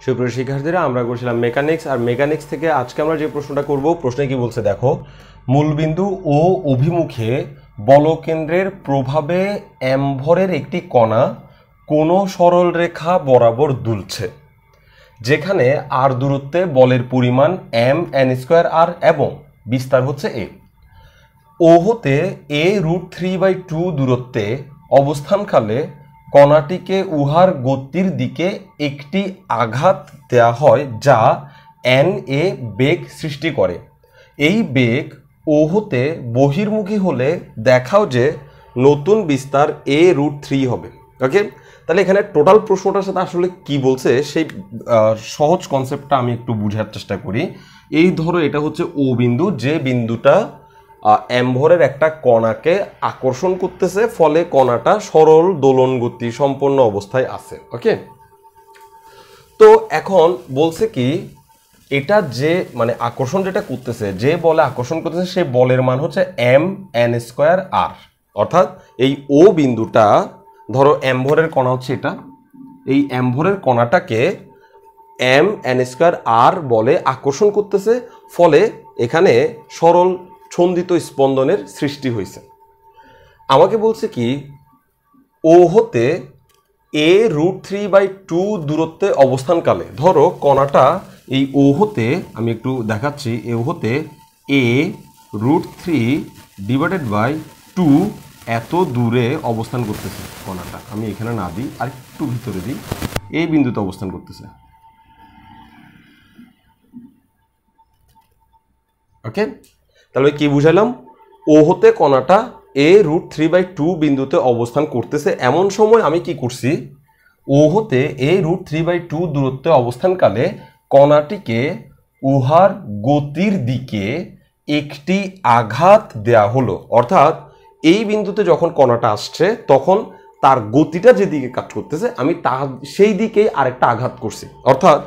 সুপ্রিয় শিক্ষার্থীরা, আমরা করছিলাম মেকানিক্স। আর মেকানিক্স থেকে আজকে আমরা যে প্রশ্নটা করব, প্রশ্নে কি বলছে দেখো, মূলবিন্দু ও অভিমুখে বলকেন্দ্রের প্রভাবে এম ভরের একটি কণা কোনো সরল রেখা বরাবর দুলছে, যেখানে আর দূরত্বে বলের পরিমাণ m(n²r) এবং বিস্তার হচ্ছে a। ও হতে a√3/2 দূরত্বে অবস্থানকালে কণাটিকে উহার গতির দিকে একটি আঘাত দেয়া হয় যা n(a) বেগ সৃষ্টি করে। এই বেগ ও হতে বহির্মুখী হলে দেখাও যে নতুন বিস্তার a√3 হবে। ওকে, তাহলে এখানে টোটাল প্রশ্নটার সাথে আসলে কি বলছে সেই সহজ কনসেপ্টটা আমি একটু বোঝার চেষ্টা করি। এই ধরো, এটা হচ্ছে ও বিন্দু, যে বিন্দুটা এম ভরের একটা কণাকে আকর্ষণ করতেছে, ফলে কণাটা সরল দোলন গতি সম্পন্ন অবস্থায় আছে। ওকে, তো এখন বলছে কি, এটা যে মানে আকর্ষণ যেটা করতেছে, যে বলে আকর্ষণ করতেছে সেই বলের মান হচ্ছে m(n²r). অর্থাৎ এই ও বিন্দুটা ধরো এম ভরের কণা হচ্ছে এটা, এই এম ভরের কণাটাকে m(n²r) বলে আকর্ষণ করতেছে, ফলে এখানে সরল ছন্দিত স্পন্দনের সৃষ্টি হয়েছে। আমাকে বলছে কি, ও হতে a√3/2 দূরত্বে অবস্থানকালে, ধরো কণাটা এই ও হতে, আমি একটু দেখাচ্ছি, ও হতে a√3/2 এত দূরে অবস্থান করতেছে কণাটা। আমি এখানে না দিই, আর একটু ভিতরে দিই, এই বিন্দুতে অবস্থান করতেছে। ওকে, তাহলে কি বুঝালাম, ও হতে কণাটা a√3/2 বিন্দুতে অবস্থান করতেছে। এমন সময় আমি কি করছি, ও হতে a√3/2 দূরত্বে অবস্থানকালে কণাটিকে উহার গতির দিকে একটি আঘাত দেয়া হলো। অর্থাৎ এই বিন্দুতে যখন কণাটা আসছে তখন তার গতিটা যেদিকে কাজ করতেছে, আমি সেই দিকেই আরেকটা আঘাত করছি। অর্থাৎ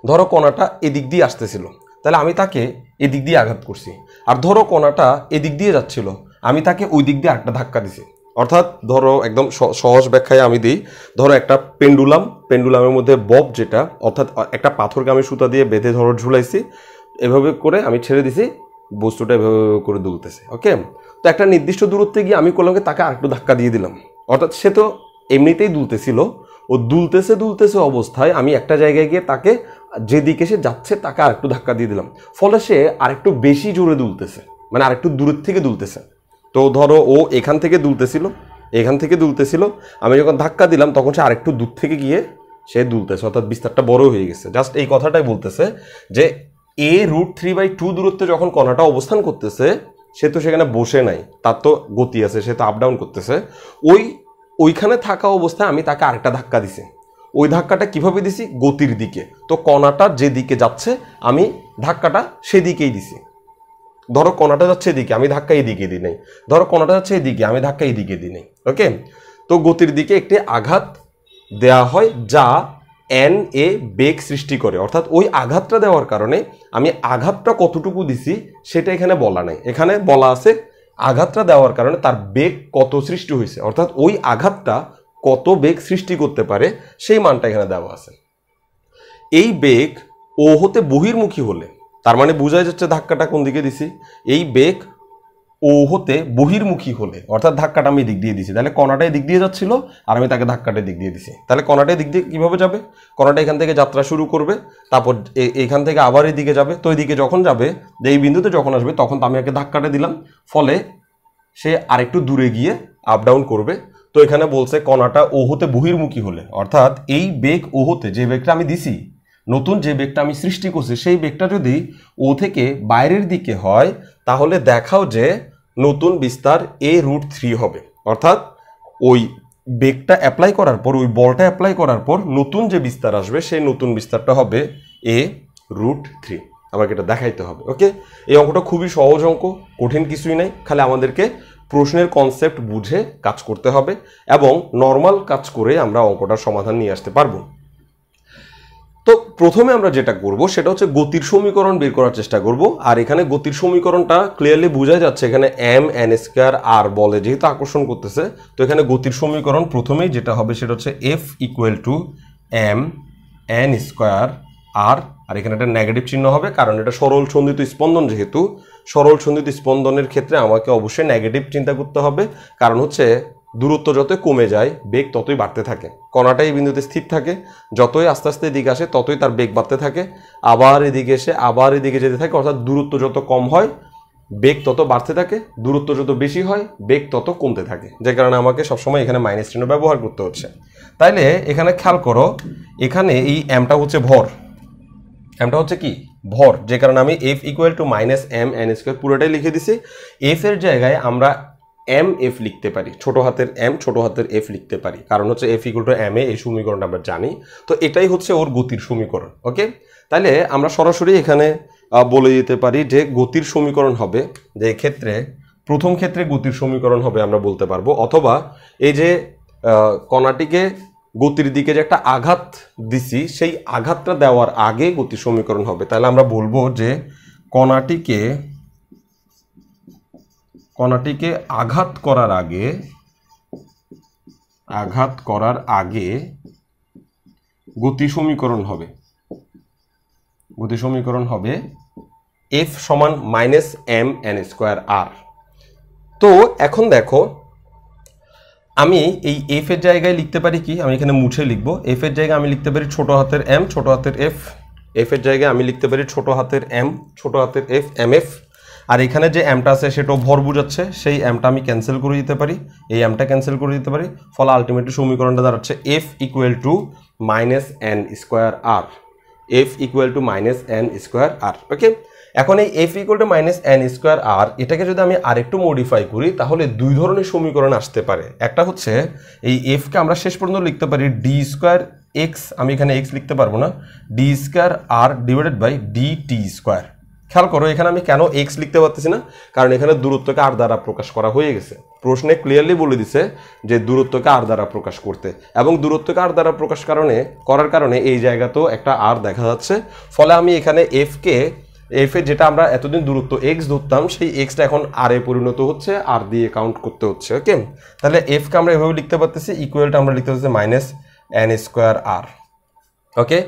ধরো কণাটা এদিক দিয়ে আসতেছিল, তাহলে আমি তাকে এদিক দিয়ে আঘাত করছি। আর ধরো কণাটা এদিক দিয়ে যাচ্ছিল, আমি তাকে ওই দিক দিয়ে আরেকটা ধাক্কা দিছি। অর্থাৎ ধরো একদম সহজ ব্যাখ্যায় আমি দিই, ধরো একটা পেন্ডুলামের মধ্যে বব যেটা, অর্থাৎ একটা পাথরকে আমি সুতা দিয়ে বেঁধে ধরো ঝুলাইছি, এভাবে করে আমি ছেড়ে দিছি, বস্তুটা এভাবে করে দুলতেছে। ওকে, তো একটা নির্দিষ্ট দূরত্বে গিয়ে আমি করলাম তাকে আরেকটু ধাক্কা দিয়ে দিলাম। অর্থাৎ সে তো এমনিতেই দুলতেছিল, ও দুলতেছে অবস্থায় আমি একটা জায়গায় গিয়ে তাকে, যেদিকে সে যাচ্ছে তাকে আরেকটু ধাক্কা দিয়ে দিলাম, ফলে সে আরেকটু বেশি জোরে দুলতেছে, মানে আরেকটু দূরের থেকে দুলতেছে। তো ধরো ও এখান থেকে দুলতেছিল, আমি যখন ধাক্কা দিলাম তখন সে আরেকটু দূর থেকে গিয়ে সে দুলতেছে, অর্থাৎ বিস্তারটা বড় হয়ে গেছে। জাস্ট এই কথাটাই বলতেছে যে a√3/2 দূরত্বে যখন কণাটা অবস্থান করতেছে, সে তো সেখানে বসে নাই, তার তো গতি আছে, সে তো আপ ডাউন করতেছে। ওইখানে থাকা অবস্থায় আমি তাকে আরেকটা ধাক্কা দিছি। ওই ধাক্কাটা কিভাবে দিছি, গতির দিকে। তো কণাটা যেদিকে যাচ্ছে আমি ধাক্কাটা সেদিকেই দিছি। ধরো কণাটা যাচ্ছে এদিকে, আমি ধাক্কা এদিকে দিই নাই। ধরো কণাটা যাচ্ছে এদিকে, আমি ধাক্কা এদিকে দিই নাই। ওকে, তো গতির দিকে একটি আঘাত দেয়া হয় যা n(a) বেগ সৃষ্টি করে। অর্থাৎ ওই আঘাতটা দেওয়ার কারণে আমি আঘাতটা কতটুকু দিছি সেটা এখানে বলা নাই, এখানে বলা আছে আঘাতটা দেওয়ার কারণে তার বেগ কত সৃষ্টি হয়েছে, অর্থাৎ ওই আঘাতটা কত বেগ সৃষ্টি করতে পারে সেই মানটা এখানে দেওয়া আছে। এই বেগ ও হতে বহির্মুখী হলে, তার মানে বোঝাই যাচ্ছে ধাক্কাটা কোন দিকে দিছি। এই বেগ ও হতে বহির্মুখী হলে, অর্থাৎ ধাক্কাটা আমি দিক দিয়ে দিছি, তাহলে কণাটা দিক দিয়ে যাচ্ছিল আর আমি তাকে ধাক্কাটা দিক দিয়ে দিছি। তাহলে কণাটা দিক দিয়ে কিভাবে যাবে, কণাটা এখান থেকে যাত্রা শুরু করবে, তারপর এখান থেকে আবার এদিকে যাবে। তো এইদিকে যখন যাবে, এই বিন্দুতে যখন আসবে, তখন তো আমি একে ধাক্কাটা দিলাম, ফলে সে আরেকটু দূরে গিয়ে আপ ডাউন করবে। তো এখানে বলছে কণাটা ও হতে বহির্মুখী হলে, অর্থাৎ এই বেগ ও হতে, যে বেগটা আমি দিছি, নতুন যে বেগটা আমি সৃষ্টি করছি, সেই বেগটা যদি ও থেকে বাইরের দিকে হয়, তাহলে দেখাও যে নতুন বিস্তার a√3 হবে। অর্থাৎ ওই বেগটা অ্যাপ্লাই করার পর, ওই বলটা অ্যাপ্লাই করার পর নতুন যে বিস্তার আসবে, সেই নতুন বিস্তারটা হবে a√3। আমাকে এটা দেখাইতে হবে। ওকে, এই অঙ্কটা খুবই সহজ অঙ্ক, কঠিন কিছুই নাই, খালি আমাদেরকে প্রশ্নের কনসেপ্ট বুঝে কাজ করতে হবে এবং নর্মাল কাজ করে আমরা অঙ্কটার সমাধান নিয়ে আসতে পারবো। তো প্রথমে আমরা যেটা করব সেটা হচ্ছে গতির সমীকরণ বের করার চেষ্টা করব। আর এখানে গতির সমীকরণটা ক্লিয়ারলি বোঝা যাচ্ছে, এখানে m(n²r) বলে যেহেতু আকর্ষণ করতেছে, তো এখানে গতির সমীকরণ প্রথমেই যেটা হবে সেটা হচ্ছে F = M N square R, আর এখানে একটা নেগেটিভ চিহ্ন হবে কারণ এটা সরল সন্ধিত স্পন্দন, যেহেতু সরল সন্ধিত স্পন্দনের ক্ষেত্রে আমাকে অবশ্যই নেগেটিভ চিন্তা করতে হবে, কারণ হচ্ছে দূরত্ব যতই কমে যায় বেগ ততই বাড়তে থাকে। কণাটা এই বিন্দুতে স্থির থাকে, যতই আস্তে আস্তে এদিকে আসে ততই তার বেগ বাড়তে থাকে, আবার এদিকে এসে আবার এদিকে যেতে থাকে, অর্থাৎ দূরত্ব যত কম হয় বেগ তত বাড়তে থাকে, দূরত্ব যত বেশি হয় বেগ তত কমতে থাকে, যে কারণে আমাকে সবসময় এখানে মাইনাস চিহ্ন ব্যবহার করতে হচ্ছে। তাইলে এখানে খেয়াল করো, এখানে এই এমটা হচ্ছে ভর, এমটা হচ্ছে কি ভর, যে কারণে আমি F equal to minus M N square পুরোটাই লিখে দিছি। এফ এর জায়গায় আমরা এম এফ লিখতে পারি, ছোট হাতের এম ছোট হাতের এফ লিখতে পারি, কারণ হচ্ছে F equal two M A, এই সমীকরণটা আমরা জানি, তো এটাই হচ্ছে ওর গতির সমীকরণ। ওকে, তাহলে আমরা সরাসরি এখানে বলে দিতে পারি যে গতির সমীকরণ হবে, যে ক্ষেত্রে প্রথম ক্ষেত্রে গতির সমীকরণ হবে আমরা বলতে পারবো, অথবা এই যে কণাটিকে গতির দিকে যে একটা আঘাত দিছি সেই আঘাতটা দেওয়ার আগে গতির সমীকরণ হবে। তাহলে আমরা বলবো যে কণাটিকে আঘাত করার আগে গতি সমীকরণ হবে এফ সমান মাইনাস এম এন স্কোয়ার আর। তো এখন দেখো, আমি এই এফ এর জায়গায় লিখতে পারি কি, আমি এখানে মুছে লিখবো, এফ এর জায়গায় আমি লিখতে পারি ছোট হাতের এম ছোট হাতের এফ, এফ এর জায়গায় আমি লিখতে পারি ছোট হাতের এম ছোট হাতের এফ এম এফ, আর এখানে যে এমটা আছে সেটাও ভর বোঝাচ্ছে, সেই এমটা আমি ক্যান্সেল করে দিতে পারি, এই এমটা ক্যান্সেল করে দিতে পারি, ফলে আলটিমেটলি সমীকরণটা দাঁড়াচ্ছে F equal to minus N square R, F equal to minus N square R. Okay, এখন এই F equal to minus N square R এটাকে যদি আমি আরেকটু মডিফাই করি তাহলে দুই ধরনের সমীকরণ আসতে পারে। একটা হচ্ছে এই এফকে আমরা শেষ পর্যন্ত লিখতে পারি ডি স্কোয়ার এক্স, আমি এখানে এক্স লিখতে পারবো না, D square R divided by D T square. খেয়াল করো এখানে আমি কেন এক্স লিখতে পারতেছি না, কারণ এখানে দূরত্বকে আর দ্বারা প্রকাশ করা হয়ে গেছে, প্রশ্নে ক্লিয়ারলি বলে দিছে যে দূরত্বকে আর দ্বারা প্রকাশ করতে, এবং দূরত্বকে আর দ্বারা প্রকাশ করার কারণে এই জায়গাতেও একটা আর দেখা যাচ্ছে, ফলে আমি এখানে এফ এ যেটা আমরা এতদিন দূরত্ব এক্স ধরতাম সেই এক্সটা এখন আর এ পরিণত হচ্ছে, আর দিয়ে কাউন্ট করতে হচ্ছে। ওকে, তাহলে এফকে আমরা এভাবে লিখতে পারতেছি, ইকুয়ালটা আমরা লিখতে পারতেছি minus N square R. Okay,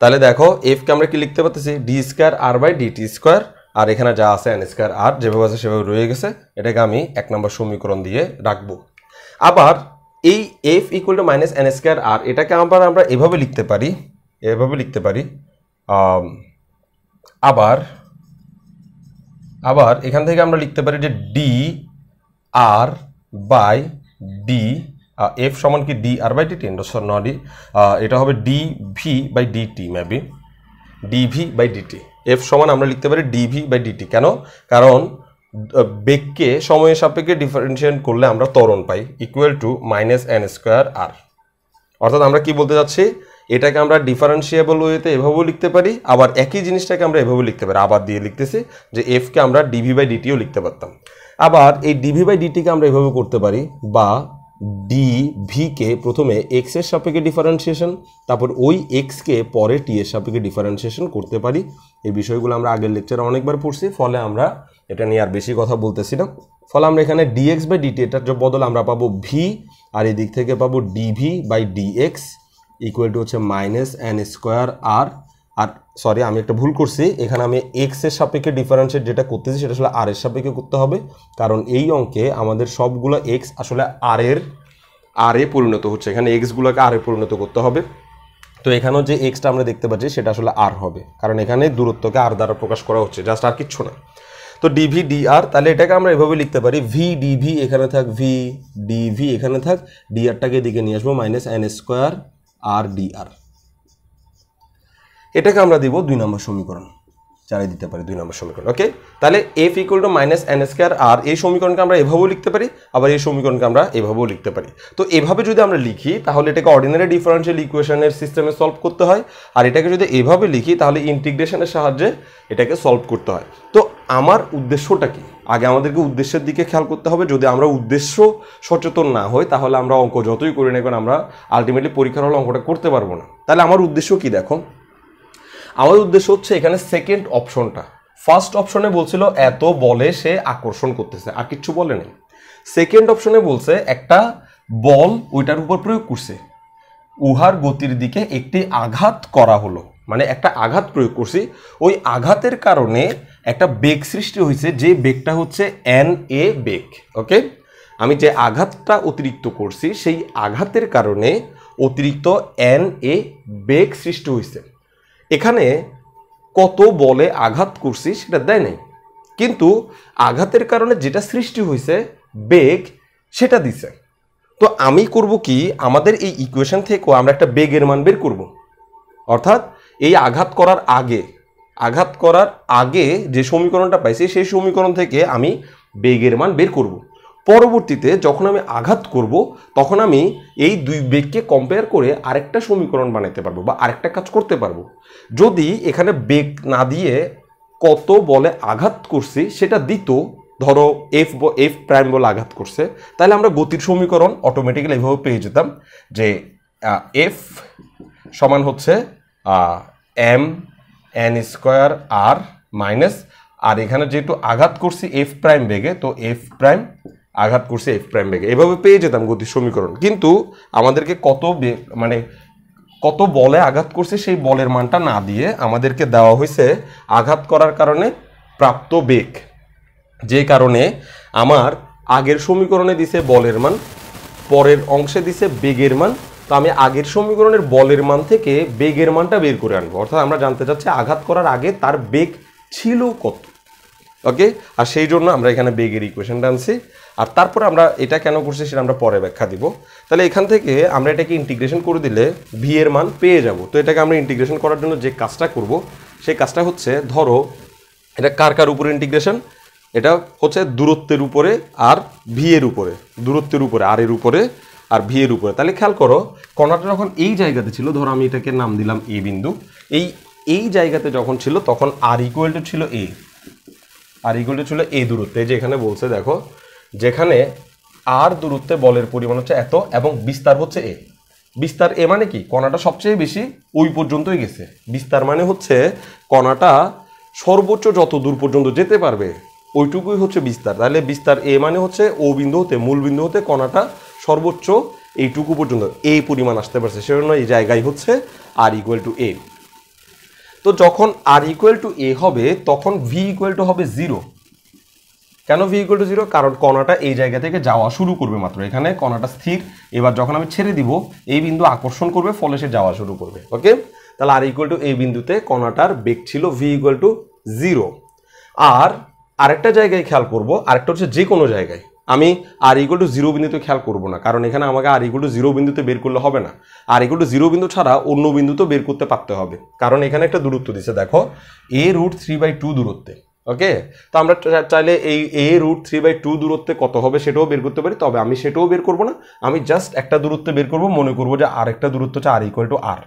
তাহলে দেখো এফকে আমরা কি লিখতে পারতেছি, D square R by DT square, আর এখানে যা আছে এন স্কোয়ার আর যেভাবে আছে সেভাবে রয়ে গেছে, এটাকে আমি 1 নম্বর সমীকরণ দিয়ে রাখবো। আবার এই F equal to minus N square R এটাকে আমরা এভাবে লিখতে পারি, আবার এখান থেকে আমরা লিখতে পারি যে D R by D, F সমান কি ডি আর বাই ডিটি, নডি, এটা হবে D V by DT, maybe DV by DT, F সমান আমরা লিখতে পারি ডিভি বাই ডিটি। কেন? কারণ বেগকে সময়ের সাপেক্ষে ডিফারেন্সিয়েট করলে আমরা ত্বরণ পাই, equal to minus N square R. অর্থাৎ আমরা কি বলতে যাচ্ছি, এটাকে আমরা ডিফারেন্সিয়েবল ওয়েতে এভাবেও লিখতে পারি, আবার একই জিনিসটাকে আমরা এভাবেও লিখতে পারি, আবার দিয়ে লিখতেছি যে এফকে আমরা ডিভি বাই ডিটিও লিখতে পারতাম। আবার এই ডিভি বাই ডিটিকে আমরা এভাবে করতে পারি, বা ডিভিকে প্রথমে এক্স এর সাপেক্ষে ডিফারেন্সিয়েশন, তারপর ওই এক্সকে পরে টি এর সাপেক্ষে ডিফারেন্সিয়েশন করতে পারি। এই বিষয়গুলো আমরা আগের লেকচারে অনেকবার পড়ছি, ফলে আমরা এটা নিয়ে আর বেশি কথা বলতেছি না। ফলে আমরা এখানে ডিএক্স বাই ডিটি এটার বদলে আমরা পাবো ভি, আর এই দিক থেকে পাবো DV by DX equal to হচ্ছে মাইনাস এন স্কোয়ার আর। আর সরি, আমি একটা ভুল করছি, এখানে আমি এক্স এর সাপেক্ষে ডিফারেন্সিয়েট যেটা করতেছি সেটা আসলে আর এর সাপেক্ষে করতে হবে, কারণ এই অঙ্কে আমাদের সবগুলো এক্স আসলে আর এ পরিণত হচ্ছে, এখানে এক্সগুলোকে আর এ পরিণত করতে হবে। তো এখানেও যে এক্সটা আমরা দেখতে পাচ্ছি সেটা আসলে আর হবে, কারণ এখানে দূরত্বকে আর দ্বারা প্রকাশ করা হচ্ছে, জাস্ট আর কিচ্ছু না। তো ডিভি ডি আর, তাহলে এটাকে আমরা এভাবে লিখতে পারি, ভি ডিভি এখানে থাক, ভি ডিভি এখানে থাক, ডি আরটাকে এদিকে নিয়ে আসবো মাইনাস এন স্কোয়ার আর ডি আর। এটাকে আমরা দিব 2 নম্বর সমীকরণ, চালাই দিতে পারি 2 নম্বর সমীকরণ। ওকে, তাহলে F equal to minus N square R, এই সমীকরণকে আমরা এভাবেও লিখতে পারি, আবার এই সমীকরণকে আমরা এভাবেও লিখতে পারি। তো এভাবে যদি আমরা লিখি তাহলে এটাকে অর্ডিনারি ডিফারেনশিয়াল ইকুয়েশনের সিস্টেমে সলভ করতে হয়, আর এটাকে যদি এভাবে লিখি তাহলে ইন্টিগ্রেশনের সাহায্যে এটাকে সলভ করতে হয়। তো আমার উদ্দেশ্যটা কি, আগে আমাদেরকে উদ্দেশ্যের দিকে খেয়াল করতে হবে। যদি আমরা উদ্দেশ্য সচেতন না হই তাহলে আমরা অঙ্ক যতই করি না কেন আমরা আলটিমেটলি পরীক্ষার হলে অঙ্কটা করতে পারবো না। তাহলে আমার উদ্দেশ্য কি দেখো, আমার উদ্দেশ্য হচ্ছে এখানে সেকেন্ড অপশনটা। ফার্স্ট অপশনে বলছিল এত বলে সে আকর্ষণ করতেছে, আর কিচ্ছু বলে নেই। সেকেন্ড অপশনে বলছে একটা বল ওইটার উপর প্রয়োগ করছে, উহার গতির দিকে একটি আঘাত করা হলো, মানে একটা আঘাত প্রয়োগ করছি, ওই আঘাতের কারণে একটা বেগ সৃষ্টি হয়েছে, যে বেগটা হচ্ছে এন এ বেগ। ওকে, আমি যে আঘাতটা অতিরিক্ত করছি সেই আঘাতের কারণে অতিরিক্ত এন এ বেগ সৃষ্টি হয়েছে। এখানে কত বলে আঘাত করছি সেটা দেয় নাই, কিন্তু আঘাতের কারণে যেটা সৃষ্টি হয়েছে বেগ সেটা দিছে। তো আমি করব কি, আমাদের এই ইকুয়েশন থেকেও আমরা একটা বেগের মান বের করব। অর্থাৎ এই আঘাত করার আগে যে সমীকরণটা পাইছি সেই সমীকরণ থেকে আমি বেগের মান বের করব। পরবর্তীতে যখন আমি আঘাত করব তখন আমি এই দুই বেগকে কম্পেয়ার করে আরেকটা সমীকরণ বানাতে পারবো বা আরেকটা কাজ করতে পারবো। যদি এখানে বেগ না দিয়ে কত বলে আঘাত করছি সেটা দিত, ধরো এফ প্রাইম বলে আঘাত করছে, তাহলে আমরা গতির সমীকরণ অটোমেটিক্যালি এভাবে পেয়ে যেতাম যে এফ সমান হচ্ছে এম এন স্কোয়ার আর মাইনাস, আর এখানে যেহেতু আঘাত করছি এফ প্রাইম বেগে, তো এফ প্রাইম আঘাত করছি এফ প্রাইম বেগে, এভাবে পেয়ে যেতাম গতির সমীকরণ। কিন্তু আমাদেরকে কত বলে আঘাত করছে সেই বলের মানটা না দিয়ে আমাদেরকে দেওয়া হয়েছে আঘাত করার কারণে প্রাপ্ত বেগ, যে কারণে আমার আগের সমীকরণে দিছে বলের মান, পরের অংশে দিছে বেগের মান। তো আমি আগের সমীকরণের বলের মান থেকে বেগের মানটা বের করে আনবো, অর্থাৎ আমরা জানতে চাচ্ছি আঘাত করার আগে তার বেগ ছিল কত। ওকে, আর সেই জন্য আমরা এখানে বেগের ইকুয়েশনটা আনছি, আর তারপরে আমরা এটা কেন করছি সেটা আমরা পরে ব্যাখ্যা দিব। তাহলে এখান থেকে আমরা এটাকে ইন্টিগ্রেশন করে দিলে ভি এর মান পেয়ে যাব। তো এটাকে আমরা ইন্টিগ্রেশন করার জন্য যে কাজটা করব সেই কাজটা হচ্ছে, ধরো এটা কার উপরে ইন্টিগ্রেশন, এটা হচ্ছে দূরত্বের উপরে আর ভি এর উপরে, দূরত্বের উপরে আর এর উপরে আর ভি এর উপরে। তাহলে খেয়াল করো, কণাটা যখন এই জায়গাতে ছিল, ধরো আমি এটাকে নাম দিলাম এ বিন্দু, এই জায়গাতে যখন ছিল তখন আর ইকুয়াল টু ছিল এ, আর ইকুয়াল টু ছিল এ দূরত্বে, যে এখানে বলছে দেখো, যেখানে আর দূরত্বে বলের পরিমাণ হচ্ছে এত এবং বিস্তার হচ্ছে এ। বিস্তার এ মানে কি, কণাটা সবচেয়ে বেশি ওই পর্যন্তই গেছে। বিস্তার মানে হচ্ছে কণাটা সর্বোচ্চ যত দূর পর্যন্ত যেতে পারবে ওইটুকুই হচ্ছে বিস্তার। তাহলে বিস্তার এ মানে হচ্ছে ও বিন্দু হতে, মূল বিন্দু হতে কণাটা সর্বোচ্চ এইটুকু পর্যন্ত এই পরিমাণ আসতে পারছে, সেজন্য এই জায়গায় হচ্ছে আর ইকুয়াল টু এ। তো যখন আর ইকুয়াল টু এ হবে তখন ভি ইকুয়াল টু হবে 0। কেন ভি ইকুয়াল টু 0? কারণ কণাটা এই জায়গা থেকে যাওয়া শুরু করবে মাত্র, এখানে কণাটা স্থির, এবার যখন আমি ছেড়ে দিব এই বিন্দু আকর্ষণ করবে, ফলে সে যাওয়া শুরু করবে। ওকে, তাহলে আর ইকুয়াল টু এই বিন্দুতে কণাটার বেগ ছিল ভি ইকুয়াল টু 0। আর আরেকটা জায়গায় খেয়াল করব, আরেকটা হচ্ছে যে কোনো জায়গায় আমি আর ইকুয়াল টু 0 বিন্দুতে খেয়াল করব না, কারণ এখানে আমাকে আর ইকুয়াল টু 0 বিন্দুতে বের করলে হবে না, আর ইকুয়াল টু 0 বিন্দু ছাড়া অন্য বিন্দুতেও বের করতে পারতে হবে, কারণ এখানে একটা দূরত্ব দিছে দেখো a √ 3/2 দূরত্বে। ওকে, তো আমরা চাইলে এই a √ 3/2 দূরত্বে কত হবে সেটাও বের করতে পারি, তবে আমি সেটাও বের করব না, আমি জাস্ট একটা দূরত্ব বের করব, মনে করব যে আরেকটা দূরত্ব হচ্ছে আর ইকুয়াল টু আর।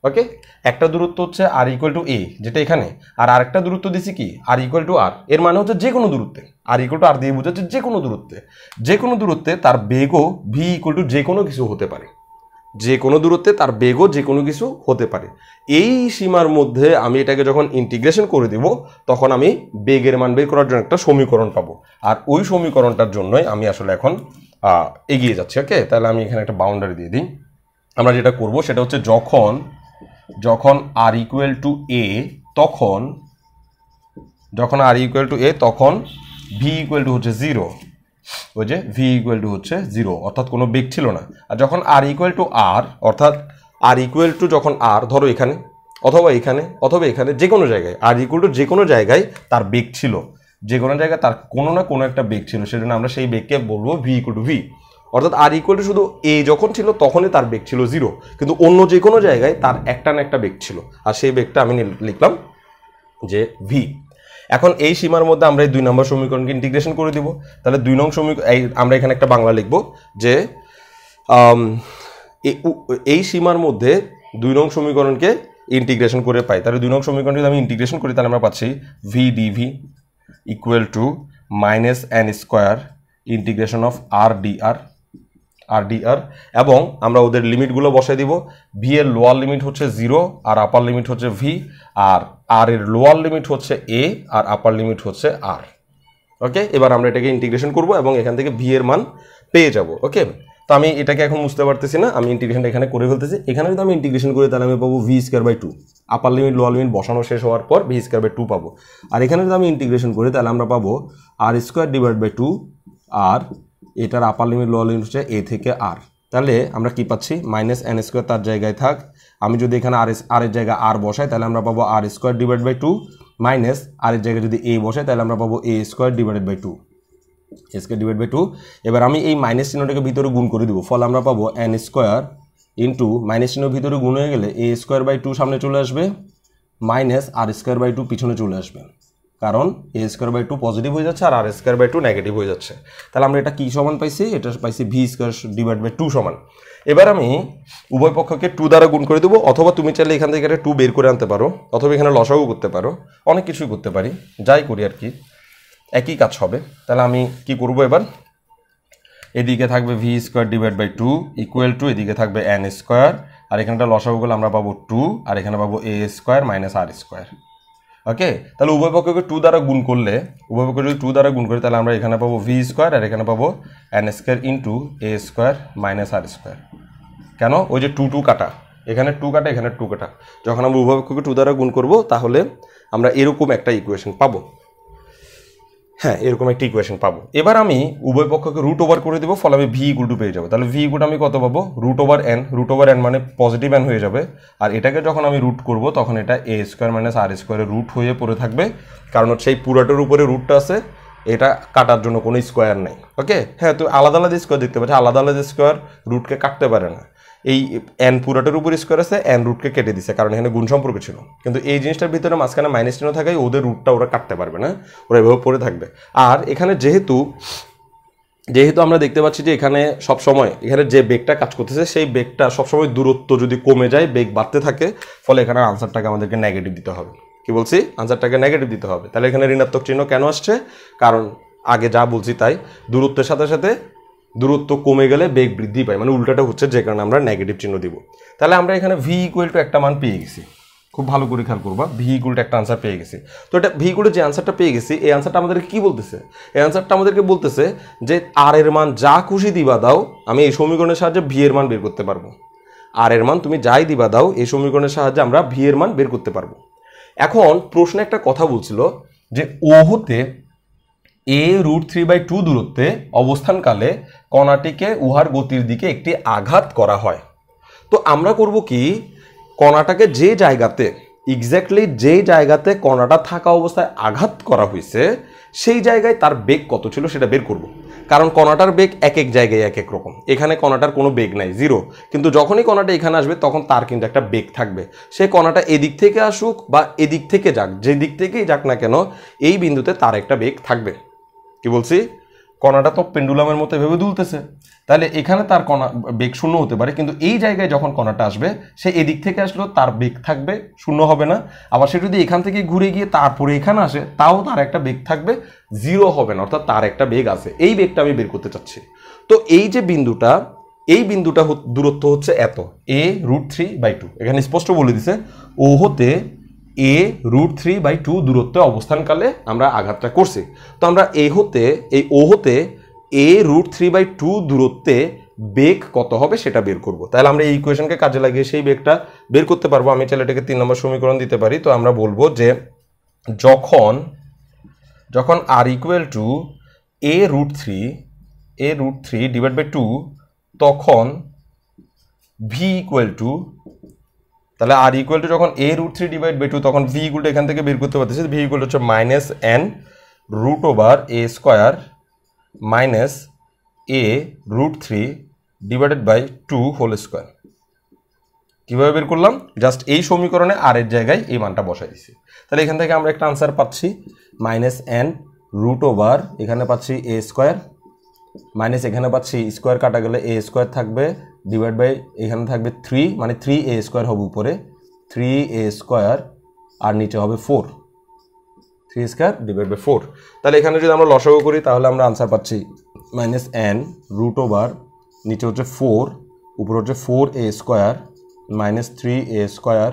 ওকে, একটা দূরত্ব হচ্ছে আর ইকুয়াল টু এ যেটা এখানে, আর আরেকটা দূরত্ব দিছি কি আর ইকুয়াল টু আর, এর মানে হচ্ছে যে কোনো দূরত্বে, আর ইকুয়াল টু আর দিয়ে বোঝাচ্ছে যে কোনো দূরত্বে তার বেগও ভি ইকুয়াল টু যে কোনো কিছু হতে পারে, যে কোনো দূরত্বে তার বেগও যে কোনো কিছু হতে পারে। এই সীমার মধ্যে আমি এটাকে যখন ইন্টিগ্রেশন করে দিব তখন আমি বেগের মান বের করার জন্য একটা সমীকরণ পাবো, আর ওই সমীকরণটার জন্যই আমি আসলে এখন এগিয়ে যাচ্ছি। ওকে, তাহলে আমি এখানে একটা বাউন্ডারি দিয়ে দিই। আমরা যেটা করব সেটা হচ্ছে যখন আর ইকুয়াল টু এ তখন ভি ইকুয়াল টু হচ্ছে 0, ওই যে ভি ইকুয়াল টু হচ্ছে 0, অর্থাৎ কোনো বেগ ছিল না। আর যখন আর ইকুয়াল টু আর, অর্থাৎ আর ইকুয়াল টু যখন আর, ধরো এখানে অথবা এখানে যে কোনো জায়গায় আর ইকুয়াল টু যে কোনো জায়গায় তার বেগ ছিল, যে কোনো জায়গায় তার কোনো না কোনো একটা বেগ ছিল, সেজন্য আমরা সেই বেগকে বলবো ভি ইকুয়াল টু ভি। অর্থাৎ আর ইকুয়াল টু শুধু এ যখন ছিল তখনই তার বেগ ছিল 0, কিন্তু অন্য যে কোনো জায়গায় তার একটা না একটা বেগ ছিল, আর সেই বেগটা আমি লিখলাম যে ভি। এখন এই সীমার মধ্যে আমরা এই 2 নম্বর সমীকরণকে ইন্টিগ্রেশন করে দিব। তাহলে 2 নং সমীকরণ আমরা এখানে একটা বাংলা লিখব যে এই সীমার মধ্যে 2 নং সমীকরণকে ইন্টিগ্রেশন করে পাই। তাহলে 2 নং সমীকরণ যদি আমি ইন্টিগ্রেশন করি তাহলে আমরা পাচ্ছি V DV equal to -n² integration of R DR, এবং আমরা ওদের লিমিটগুলো বসাই দিব। ভি এর লোয়ার লিমিট হচ্ছে 0 আর আপার লিমিট হচ্ছে ভি, আর আর এর লোয়ার লিমিট হচ্ছে এ আর আপার লিমিট হচ্ছে আর। ওকে, এবার আমরা এটাকে ইন্টিগ্রেশন করব এবং এখান থেকে ভি এর মান পেয়ে যাব। ওকে, তো আমি এটাকে এখন বুঝতে পারতেছি না, আমি ইন্টিগ্রেশনটা এখানে করে ফেলতেছি। এখানে যদি আমি ইন্টিগ্রেশন করি তাহলে আমি পাবো v²/2, আপার লিমিট লোয়ার লিমিট বসানো শেষ হওয়ার পর v²/2 পাবো। আর এখানে যদি আমি ইন্টিগ্রেশন করি তাহলে আমরা পাবো r²/2, আর এটার আপার লিমিট লোয়ার লিমিট হচ্ছে a থেকে r। তাহলে আমরা কি পাচ্ছি, -n² তার জায়গায় থাক, আমি যদি এখানে আর এর জায়গায় r বসাই তাহলে আমরা পাবো r²/2 মাইনাস আর এর জায়গায় যদি a বসাই তাহলে আমরা পাবো a²/2, a²/2। এবার আমি এই মাইনাস চিহ্নটাকে ভিতরে গুণ করে দিব, ফলে আমরা পাবো n² ইন্টু মাইনাস চিহ্ন ভিতরে গুণ হয়ে গেলে a²/2 সামনে চলে আসবে, মাইনাস r²/2 পিছনে চলে আসবে, কারণ a²/2 পজিটিভ হয়ে যাচ্ছে আর r²/2 নেগেটিভ হয়ে যাচ্ছে। তাহলে আমরা এটা কি সমান পাইছি, এটা পাইছি v²/2 সমান। এবার আমি উভয় পক্ষকে 2 দ্বারা গুণ করে দেবো, অথবা তুমি চাইলে এখান থেকে একটা 2 বের করে আনতে পারো, অথবা এখানে লসাগু করতে পারো, অনেক কিছুই করতে পারি, যাই করি আর কি একই কাজ হবে। তাহলে আমি কি করব, এবার এদিকে থাকবে v²/2 ইকুয়াল টু এদিকে থাকবে n², আর এখানটা লসাগু করলে আমরা পাবো 2, আর এখানে পাবো a² মাইনাস r²। ওকে, তাহলে উভয় পক্ষকে 2 দ্বারা গুণ করলে, উভয় পক্ষকে যদি 2 দ্বারা গুণ করি তাহলে আমরা এখানে পাবো v² আর এখানে পাবো n² into a² minus r²। কেন, ওই যে 2 কাটা, এখানে 2 কাটা, এখানে 2 কাটা, যখন আমরা উভয় পক্ষকে 2 দ্বারা গুণ করব তাহলে আমরা এরকম একটা ইকুয়েশন পাবো। হ্যাঁ, এরকম একটা ইকুয়েশন পাবো। এবার আমি উভয় পক্ষকে রুট ওভার করে দেবো, ফলে আমি v= পেয়ে যাবো। তাহলে v= আমি কত পাবো, √n মানে পজিটিভ n হয়ে যাবে, আর এটাকে যখন আমি রুট করব তখন এটা a² মাইনাস r² রুট হয়ে পড়ে থাকবে, কারণ হচ্ছে এই পুরাটার উপরে রুটটা আছে, এটা কাটার জন্য কোনো স্কোয়ার নেই। ওকে, হ্যাঁ, তো আলাদা আলাদা স্কোয়ার দেখতে পাচ্ছি, আলাদা আলাদা স্কোয়ার রুটকে কাটতে পারে না, এই n পুরাটার উপর স্কোয়ার আছে, n রুটকে কেটে দিছে, কারণ এখানে গুণ সম্পর্ক ছিল। কিন্তু এই জিনিসটার ভিতরে মাঝখানে মাইনাস চিহ্ন থাকায় ওদের রুটটা ওরা কাটতে পারবে না, ওরা এভাবে পড়ে থাকবে। আর এখানে যেহেতু আমরা দেখতে পাচ্ছি যে এখানে সবসময় এখানে যে বেগটা কাজ করতেছে সেই বেগটা সবসময় দূরত্ব যদি কমে যায় বেগ বাড়তে থাকে, ফলে এখানে আনসারটাকে আমাদেরকে নেগেটিভ দিতে হবে। কি বলছি, আনসারটাকে নেগেটিভ দিতে হবে। তাহলে এখানে ঋণাত্মক চিহ্ন কেন আসছে, কারণ আগে যা বলছি তাই, দূরত্বের সাথে সাথে দূরত্ব কমে গেলে বেগ বৃদ্ধি পায়, মানে উল্টাটা হচ্ছে, যে কারণে আমরা নেগেটিভ চিহ্ন দিব। তাহলে আমরা এখানে v= একটা মান পেয়ে গেছি, খুব ভালো করে খেয়াল করবা, v= একটা আনসার পেয়ে গেছি। তো এটা v= যে আনসারটা পেয়ে গেছি, এই আনসারটা আমাদেরকে কি বলতেছে, এই আনসারটা আমাদেরকে বলতেছে যে r এর মান যা খুশি দিবা দাও, আমি এই সমীকরণের সাহায্যে v এর মান বের করতে পারবো। r এর মান তুমি যাই দিবা দাও, এই সমীকরণের সাহায্যে আমরা v এর মান বের করতে পারবো। এখন প্রশ্নে একটা কথা বলছিল যে ও হতে a√3/2 দূরত্বে অবস্থানকালে কণাটিকে উহার গতির দিকে একটি আঘাত করা হয়। তো আমরা করব কি, কণাটাকে যে জায়গাতে এক্স্যাক্টলি যে জায়গাতে কণাটা থাকা অবস্থায় আঘাত করা হয়েছে সেই জায়গায় তার বেগ কত ছিল সেটা বের করব। কারণ কণাটার বেগ এক এক জায়গায় এক এক রকম, এখানে কণাটার কোনো বেগ নাই, 0, কিন্তু যখনই কণাটা এখানে আসবে তখন তার কিন্তু একটা বেগ থাকবে। সে কণাটা এদিক থেকে আসুক বা এদিক থেকে যাক, যে দিক থেকেই যাক না কেন, এই বিন্দুতে তার একটা বেগ থাকবে। কি বলছি, কণাটা তো পেন্ডুলামের মতো এভাবে দুলতেছে, তাহলে এখানে তার কণা বেগ 0 হতে পারে, কিন্তু এই জায়গায় যখন কণাটা আসবে সে এদিক থেকে আসলেও তার বেগ থাকবে, 0 হবে না। আবার সে যদি এখান থেকে ঘুরে গিয়ে তারপরে এখানে আসে, তাও তার একটা বেগ থাকবে, 0 হবে না, অর্থাৎ তার একটা বেগ আছে। এই বেগটা আমি বের করতে চাচ্ছি। তো এই যে বিন্দুটা, এই বিন্দুটা দূরত্ব হচ্ছে এত, a√3/2, এখানে স্পষ্ট বলে দিছে ও হতে a√3/2 দূরত্বে অবস্থানকালে আমরা আঘাতটা করছি। তো আমরা ও হতে a√3/2 দূরত্বে বেগ কত হবে সেটা বের করব। তাহলে আমরা এই ইকুয়েশনকে কাজে লাগিয়ে সেই বেগটা বের করতে পারবো। আমি চাইলে এটাকে 3 নম্বর সমীকরণ দিতে পারি। তো আমরা বলবো যে যখন r = a√3/2 তখন v তাহলে r যখন a√3/2 তখন v এখান থেকে বের করতে পারতেছি, v হচ্ছে -n√a² minus a√3/2 whole square. কীভাবে বের করলাম, জাস্ট এই সমীকরণে আর এর জায়গায় এই মানটা বসাই দিছি। তাহলে এখান থেকে আমরা একটা আনসার পাচ্ছি -n√, এখানে পাচ্ছি a² মাইনাস এখানে পাচ্ছি স্কোয়ার কাটা গেলে a² থাকবে, ডিভাইড বাই এখানে থাকবে 3, মানে 3a² হবে উপরে, 3a² আর নিচে হবে 4, 3² ডিভাইড বাই 4। তাহলে এখানে যদি আমরা লসাগু করি তাহলে আমরা আনসার পাচ্ছি -n√, নিচে হচ্ছে 4, উপরে হচ্ছে 4a² minus 3a²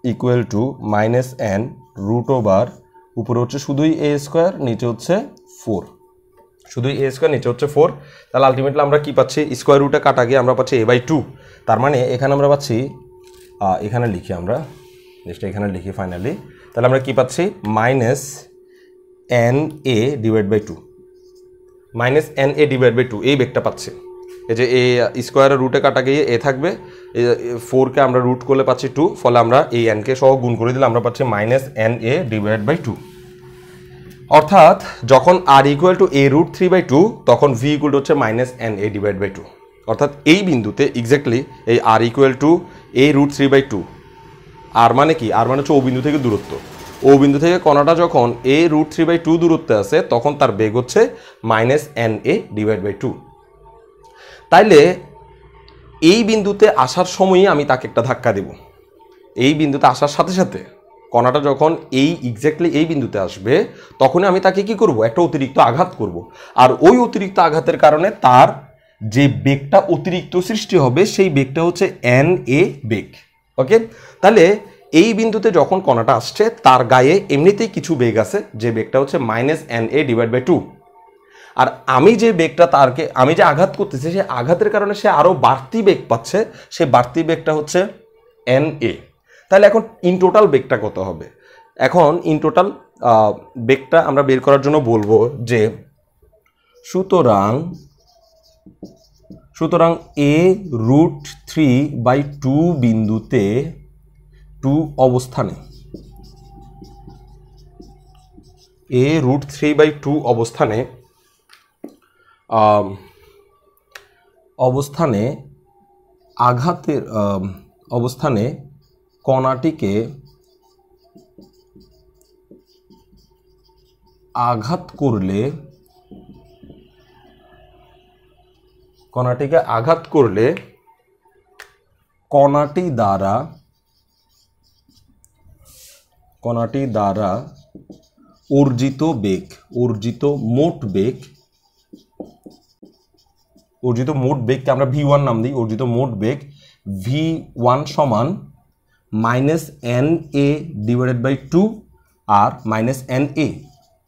equal to -n√, উপরে হচ্ছে শুধুই a², নিচে হচ্ছে 4। শুধু এ স্কোয়ার, নিচে হচ্ছে 4। তাহলে আলটিমেটলি আমরা কি পাচ্ছি, স্কোয়ার রুটে কাটা গিয়ে আমরা পাচ্ছি a/2। তার মানে এখানে আমরা পাচ্ছি, এখানে লিখি আমরা জিনিসটা, এখানে লিখি ফাইনালি, তাহলে আমরা কি পাচ্ছি -na/2, -na/2 এই বেগটা পাচ্ছি। এই যে এ স্কোয়ারের রুটে কাটা গিয়ে এ থাকবে, 4কে আমরা রুট করলে পাচ্ছি 2, ফলে আমরা এই এনকে সহ গুণ করে দিলে আমরা পাচ্ছি -na/2। অর্থাৎ যখন r = a√3/2 তখন v হচ্ছে -na/2। অর্থাৎ এই বিন্দুতে এক্স্যাক্টলি এই r = a√3/2, আর মানে কি, আর মানে হচ্ছে ও বিন্দু থেকে দূরত্ব, ও বিন্দু থেকে কণাটা যখন a√3/2 দূরত্বে আছে তখন তার বেগ হচ্ছে -na/2। তাইলে এই বিন্দুতে আসার সময়ই আমি তাকে একটা ধাক্কা দেব। এই বিন্দুতে আসার সাথে সাথে কণাটা যখন এই এক্স্যাক্টলি এই বিন্দুতে আসবে তখনই আমি তাকে কি করব, একটা অতিরিক্ত আঘাত করব। আর ওই অতিরিক্ত আঘাতের কারণে তার যে বেগটা অতিরিক্ত সৃষ্টি হবে সেই বেগটা হচ্ছে na বেগ। ওকে, তাহলে এই বিন্দুতে যখন কণাটা আসছে তার গায়ে এমনিতেই কিছু বেগ আছে, যে বেগটা হচ্ছে -na/2। আর আমি যে বেগটা তারকে আমি যে আঘাত করতেছি সেই আঘাতের কারণে সে আরও বাড়তি বেগ পাচ্ছে, সেই বাড়তি বেগটা হচ্ছে na। তাহলে এখন ইন টোটাল বেগটা কত হবে? এখন ইন টোটাল বেগটা আমরা বের করার জন্য বলবো যে সুতরাং a√3/2 বিন্দুতে 2 অবস্থানে, a√3/2 অবস্থানে আঘাতের অবস্থানে কণাটিকে আঘাত করলে কণাটি দ্বারা অর্জিত মোট বেগকে আমরা v1 নাম দিই। অর্জিত মোট বেগ v1 সমান -na/2 আর -na।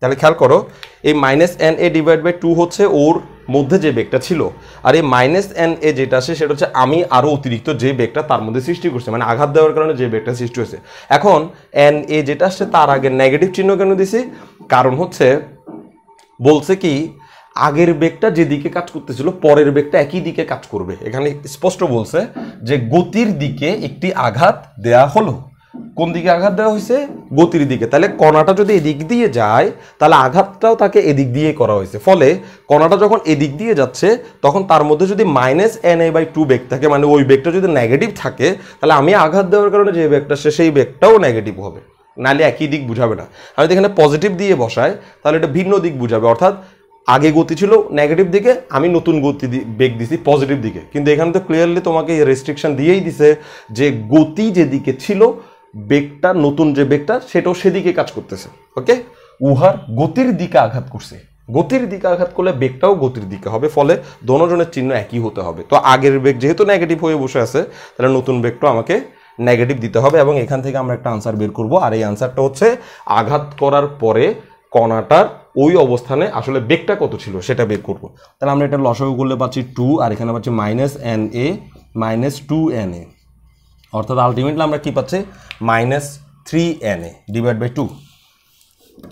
তাহলে খেয়াল করো, এই -na/2 হচ্ছে ওর মধ্যে যে বেগটা ছিল, আর এই -na যেটা আসে সেটা হচ্ছে আমি আরও অতিরিক্ত যে বেগটা তার মধ্যে সৃষ্টি করছে, মানে আঘাত দেওয়ার কারণে যে বেগটা সৃষ্টি হয়েছে। এখন na যেটা আসছে তার আগে নেগেটিভ চিহ্ন কেন দিছি? কারণ হচ্ছে বলছে কি আগের বেগটা যেদিকে কাজ করতেছিল পরের বেগটা একই দিকে কাজ করবে। এখানে স্পষ্ট বলছে যে গতির দিকে একটি আঘাত দেয়া হলো। কোন দিকে আঘাত দেওয়া হয়েছে? গতির দিকে। তাহলে কণাটা যদি এদিক দিয়ে যায় তাহলে আঘাতটাও তাকে এদিক দিয়ে করা হয়েছে, ফলে কণাটা যখন এদিক দিয়ে যাচ্ছে তখন তার মধ্যে যদি -na/2 বেগ থাকে, মানে ওই বেগটা যদি নেগেটিভ থাকে তাহলে আমি আঘাত দেওয়ার কারণে যে বেগটা সেই বেগটাও নেগেটিভ হবে, নাহলে একই দিক বুঝাবে না। আমি যদি এখানে পজিটিভ দিয়ে বসাই তাহলে এটা ভিন্ন দিক বুঝাবে। অর্থাৎ আগে গতি ছিল নেগেটিভ দিকে, আমি নতুন গতি বেগ দিছি পজিটিভ দিকে, কিন্তু এখানে তো ক্লিয়ারলি তোমাকে রেস্ট্রিকশন দিয়েই দিছে যে গতি যেদিকে ছিল বেগটা, নতুন যে বেগটা সেটাও সেদিকে কাজ করতেছে। ওকে, উহার গতির দিকে আঘাত করছে, গতির দিকে আঘাত করলে বেগটাও গতির দিকে হবে, ফলে দোনোজনের চিহ্ন একই হতে হবে। তো আগের বেগ যেহেতু নেগেটিভ হয়ে বসে আছে তাহলে নতুন বেগটাও আমাকে নেগেটিভ দিতে হবে, এবং এখান থেকে আমরা একটা আনসার বের করব। আর এই আনসারটা হচ্ছে আঘাত করার পরে কণাটার ওই অবস্থানে আসলে বেগটা কত ছিল সেটা বের করব। তাহলে আমরা এটা লসাগু করলে পাচ্ছি 2, আর এখানে পাচ্ছি -na/2na, অর্থাৎ আলটিমেটলি আমরা কি পাচ্ছি -3na/2।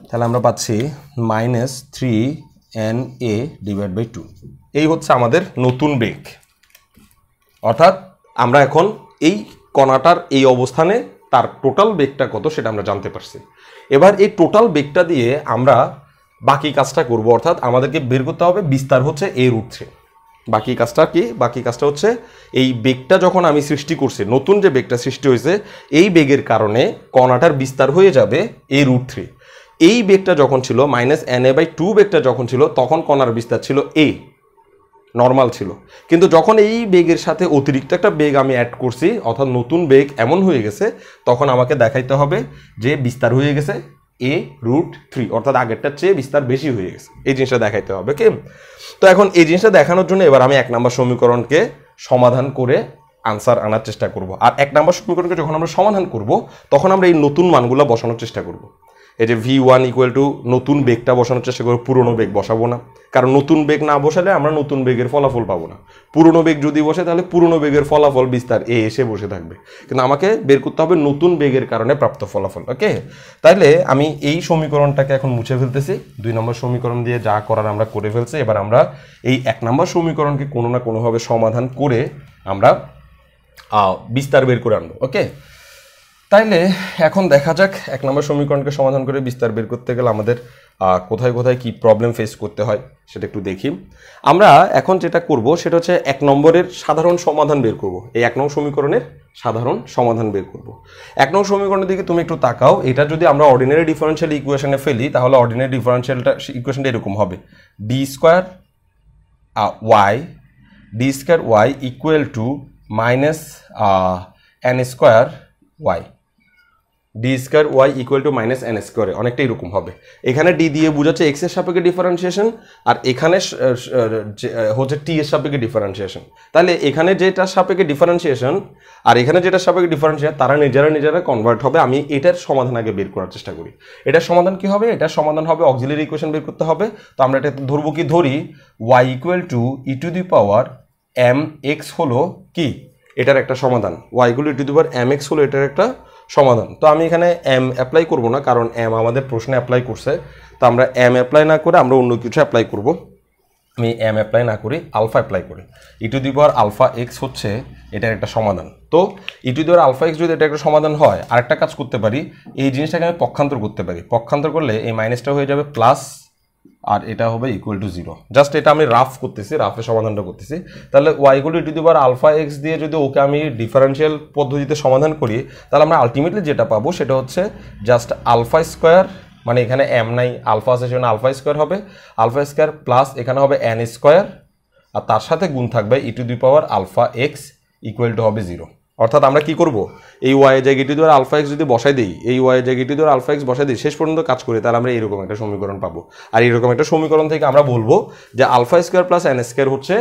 তাহলে আমরা পাচ্ছি -3na/2। এই হচ্ছে আমাদের নতুন বেগ। অর্থাৎ আমরা এখন এই কণাটার এই অবস্থানে তার টোটাল বেগটা কত সেটা আমরা জানতে পারছি। এবার এই টোটাল বেগটা দিয়ে আমরা বাকি কাজটা করব, অর্থাৎ আমাদেরকে বের করতে হবে বিস্তার হচ্ছে a√3। বাকি কাজটা কি? বাকি কাজটা হচ্ছে এই বেগটা যখন আমি সৃষ্টি করছি, নতুন যে বেগটা সৃষ্টি হয়েছে এই বেগের কারণে কণাটার বিস্তার হয়ে যাবে a√3। এই বেগটা যখন ছিল -na/2 বেগটা যখন ছিল তখন কণার বিস্তার ছিল a, নর্মাল ছিল। কিন্তু যখন এই বেগের সাথে অতিরিক্ত একটা বেগ আমি অ্যাড করছি, অর্থাৎ নতুন বেগ এমন হয়ে গেছে, তখন আমাকে দেখাইতে হবে যে বিস্তার হয়ে গেছে a√3, অর্থাৎ আগেরটার চেয়ে বিস্তার বেশি হয়ে গেছে। এই জিনিসটা দেখাইতে হবে। কি? তো এখন এই জিনিসটা দেখানোর জন্য এবার আমি 1 নম্বর সমীকরণকে সমাধান করে আনসার আনার চেষ্টা করব। আর 1 নম্বর সমীকরণকে যখন আমরা সমাধান করব তখন আমরা এই নতুন মানগুলো বসানোর চেষ্টা করব। এই যে v1 ইকুয়াল টু নতুন বেগটা বসানোর চেষ্টা করবো, পুরনো বেগ বসাবো না, কারণ নতুন বেগ না বসালে আমরা নতুন বেগের ফলাফল পাবো না। পুরনো বেগ যদি বসে তাহলে পুরনো বেগের ফলাফল বিস্তার এ এসে বসে থাকবে, কিন্তু আমাকে বের করতে হবে নতুন বেগের কারণে প্রাপ্ত ফলাফল। ওকে, তাইলে আমি এই সমীকরণটাকে এখন মুছে ফেলতেছি, 2 নম্বর সমীকরণ দিয়ে যা করার আমরা করে ফেলছি। এবার আমরা এই 1 নম্বর সমীকরণকে কোনো না কোনোভাবে সমাধান করে আমরা বিস্তার বের করে আনবো। ওকে, তাইলে এখন দেখা যাক 1 নম্বর সমীকরণকে সমাধান করে বিস্তার বের করতে গেলে আমাদের কোথায় কোথায় কি প্রবলেম ফেস করতে হয় সেটা একটু দেখি। আমরা এখন যেটা করব সেটা হচ্ছে 1 নম্বরের সাধারণ সমাধান বের করব। এই 1 নং সমীকরণের সাধারণ সমাধান বের করব। 1 নং সমীকরণের দিকে তুমি একটু তাকাও। এটা যদি আমরা অর্ডিনারি ডিফারেনশিয়াল ইকুয়েশনে ফেলি তাহলে অর্ডিনারি ডিফারেনশিয়ালটা ইকুয়েশনটা এরকম হবে, D square Y equal to minus N square Y, D square Y equal to minus N স্কোয়ারে অনেকটা এরকম হবে। এখানে ডি দিয়ে বোঝাচ্ছে এক্স এর সাপেক্ষে ডিফারেন্সিয়েশন, আর এখানে হচ্ছে টি এর সাপেক্ষে ডিফারেন্সিয়েশন। তাহলে এখানে যেটা সাপেক্ষে ডিফারেন্সিয়েশন আর এখানে যেটা সাপেক্ষে ডিফারেন্সিয়েশন তারা নিজেরা কনভার্ট হবে। আমি এটার সমাধান আগে বের করার চেষ্টা করি। এটার সমাধান কি হবে? এটার সমাধান হবে অক্সিলারি ইকুয়েশন বের করতে হবে। তো আমরা এটা ধরবো কি, ধরি Y equal to E to the power M X হলো কি এটার একটা সমাধান, Y equal to E to the power M X হলো এটার একটা সমাধান। তো আমি এখানে এম অ্যাপ্লাই করব না, কারণ এম আমাদের প্রশ্নে অ্যাপ্লাই করছে। তো আমরা এম অ্যাপ্লাই না করে আমরা অন্য কিছু অ্যাপ্লাই করব। আমি এম অ্যাপ্লাই না করি, আলফা অ্যাপ্লাই করি। E to the power alpha X হচ্ছে এটার একটা সমাধান। তো E to the power alpha X যদি এটা একটা সমাধান হয়, আরেকটা কাজ করতে পারি, এই জিনিসটাকে আমি পক্ষান্তর করতে পারি। পক্ষান্তর করলে এই মাইনাসটা হয়ে যাবে প্লাস, আর এটা হবে ইকুয়াল টু 0। জাস্ট এটা আমি রাফ করতেছি, রাফের সমাধানটা করতেছি। তাহলে Y equal to E to the power alpha X দিয়ে যদি ওকে আমি ডিফারেন্সিয়াল পদ্ধতিতে সমাধান করি, তাহলে আমরা আলটিমেটলি যেটা পাবো সেটা হচ্ছে জাস্ট আলফা স্কোয়ার, মানে এখানে এম নাই, আলফা আছে সেখানে আলফা স্কোয়ার হবে, আলফা স্কোয়ার প্লাস এখানে হবে এন স্কোয়ার, আর তার সাথে গুণ থাকবে E to the power alpha X equal to হবে 0। অর্থাৎ আমরা কি করব, এই ওয়াই জায়গায় E to the power alpha X যদি বসাই দিই, এই ওয়াই জায়গায় E to the power alpha X বসাই দিই, শেষ পর্যন্ত কাজ করি, তাহলে আমরা এরকম একটা সমীকরণ পাবো। আর এরকম একটা সমীকরণ থেকে আমরা বলবো যে alpha square plus N square হচ্ছে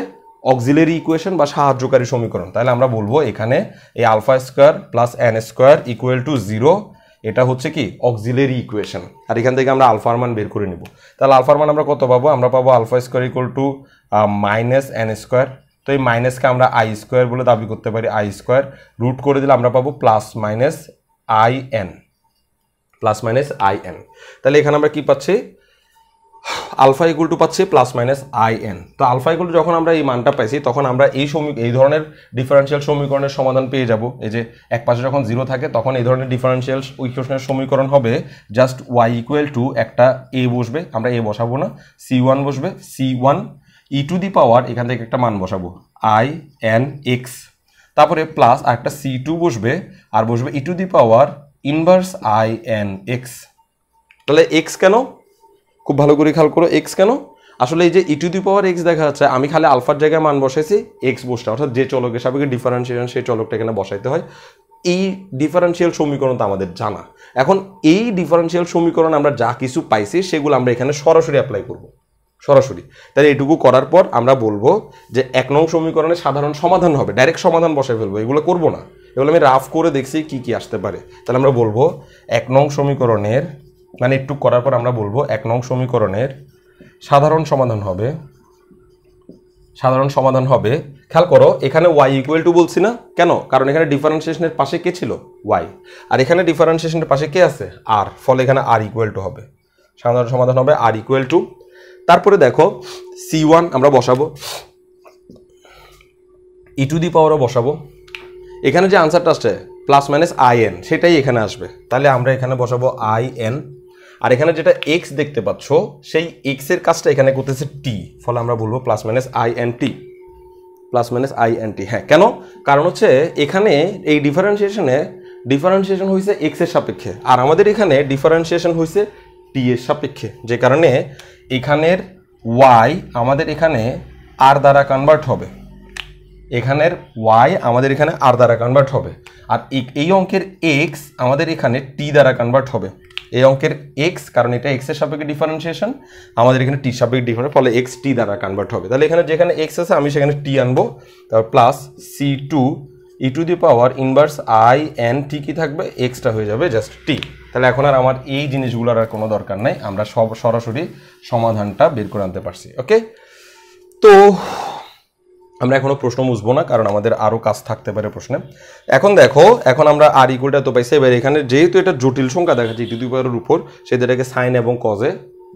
অক্সিলারি ইকুয়েশন বা সাহায্যকারী সমীকরণ। তাহলে আমরা বলবো এখানে এই alpha square plus N square equal to 0, এটা হচ্ছে কি অক্সিলারি ইকুয়েশন। আর এখান থেকে আমরা আলফার মান বের করে নিব। তাহলে আলফার মান আমরা কত পাবো? আমরা পাবো alpha square equal to minus N square. তো এই মাইনাসকে আমরা আই স্কোয়ার বলে দাবি করতে পারি, আই স্কোয়ার রুট করে দিলে আমরা পাবো plus minus I N, plus minus I N. তাহলে এখানে আমরা কি পাচ্ছি? আলফা ইকুয়াল টু পাচ্ছি প্লাস মাইনাস আই এন। তো আলফা ইকুয়াল টু যখন আমরা এই মানটা পাইছি তখন আমরা এই ধরনের ডিফারেন্সিয়াল সমীকরণের সমাধান পেয়ে যাব। এই যে এক পাশে যখন 0 থাকে তখন এই ধরনের ডিফারেন্সিয়াল ইকুয়েশনের সমীকরণ হবে জাস্ট ওয়াই ইকুয়াল টু একটা এ বসবে, আমরা এ বসাবো না, C1 বসবে, C1 ই টু দি পাওয়ার এখান থেকে একটা মান বসাবো আই এন এক্স, তারপরে প্লাস আর একটা C2 বসবে, আর বসবে E to the power inverse I N X. তাহলে এক্স কেন? খুব ভালো করে খেয়াল করো, এক্স কেন? আসলে এই যে ই টু দি পাওয়ার এক্স দেখা যাচ্ছে, আমি খালি আলফার জায়গায় মান বসাইছি, এক্স বসটা, অর্থাৎ যে চলকের সাপেক্ষে ডিফারেন্সিয়েশন সেই চলকটা এখানে বসাইতে হয়। এই ডিফারেন্সিয়াল সমীকরণ তো আমাদের জানা। এখন এই ডিফারেন্সিয়াল সমীকরণ আমরা যা কিছু পাইছি সেগুলো আমরা এখানে সরাসরি অ্যাপ্লাই করব, সরাসরি। তাহলে এটুকু করার পর আমরা বলবো যে 1 নং সমীকরণের সাধারণ সমাধান হবে, ডাইরেক্ট সমাধান বসাই ফেলবো। এগুলো করবো না, এগুলো আমি রাফ করে দেখছি কি কি আসতে পারে। তাহলে আমরা বলবো 1 নং সমীকরণের, মানে একটু করার পর আমরা বলবো 1 নং সমীকরণের সাধারণ সমাধান হবে, সাধারণ সমাধান হবে। খেয়াল করো এখানে ওয়াই ইকুয়াল টু বলছি না কেন? কারণ এখানে ডিফারেন্সিয়েশনের পাশে কে ছিল? ওয়াই, আর এখানে ডিফারেন্সিয়েশনের পাশে কে আছে? আর, ফলে এখানে আর ইকুয়াল টু হবে। সাধারণ সমাধান হবে আর ইকুয়াল টু, তারপরে দেখো C1 আমরা বসাবো, ই টু দি পাওয়ারও বসাবো। এখানে যে আনসারটা আসছে প্লাস মাইনাস আই এন সেটাই এখানে আসবে। তাহলে আমরা এখানে বসাবো আই এন, আর এখানে যেটা এক্স দেখতে পাচ্ছ সেই এক্স এর কাজটা এখানে করতেছে টি, ফলে আমরা বলবো plus minus I N T, plus minus I N T. হ্যাঁ, কেন? কারণ হচ্ছে এখানে এই ডিফারেন্সিয়েশন হয়েছে এক্স এর সাপেক্ষে, আর আমাদের এখানে ডিফারেন্সিয়েশন হয়েছে টি এর সাপেক্ষে, যে কারণে এখানের ওয়াই আমাদের এখানে আর দ্বারা কনভার্ট হবে, এখানের ওয়াই আমাদের এখানে আর দ্বারা কনভার্ট হবে, আর এই অঙ্কের এক্স আমাদের এখানে টি দ্বারা কনভার্ট হবে। এই অঙ্কের এক্স, কারণ এটা এক্স এর সাপেক্ষে ডিফারেন্সিয়েশন, আমাদের এখানে টি সাপেক্ষে ডিফারেন্স, ফলে এক্স টি দ্বারা কনভার্ট হবে। তাহলে এখানে যেখানে এক্স আছে আমি সেখানে টি আনবো, তারপর plus C2 E to the power inverse I N T কি থাকবে, এক্সটা হয়ে যাবে জাস্ট টি। তাহলে এখন আর আমার এই জিনিসগুলোর আর কোনো দরকার নাই, আমরা সব সরাসরি সমাধানটা বের করে আনতে পারছি। ওকে, তো আমরা এখনো প্রশ্ন বুঝবো না, কারণ আমাদের আরও কাজ থাকতে পারে প্রশ্নে। এখন দেখো, এখন আমরা আর ইকুয়ালটা তো পাইছি, এবার এখানে যেহেতু এটা জটিল সংখ্যা দেখাচ্ছে ই টু দি পাওয়ারের উপর, সেটাকে সাইন এবং কজে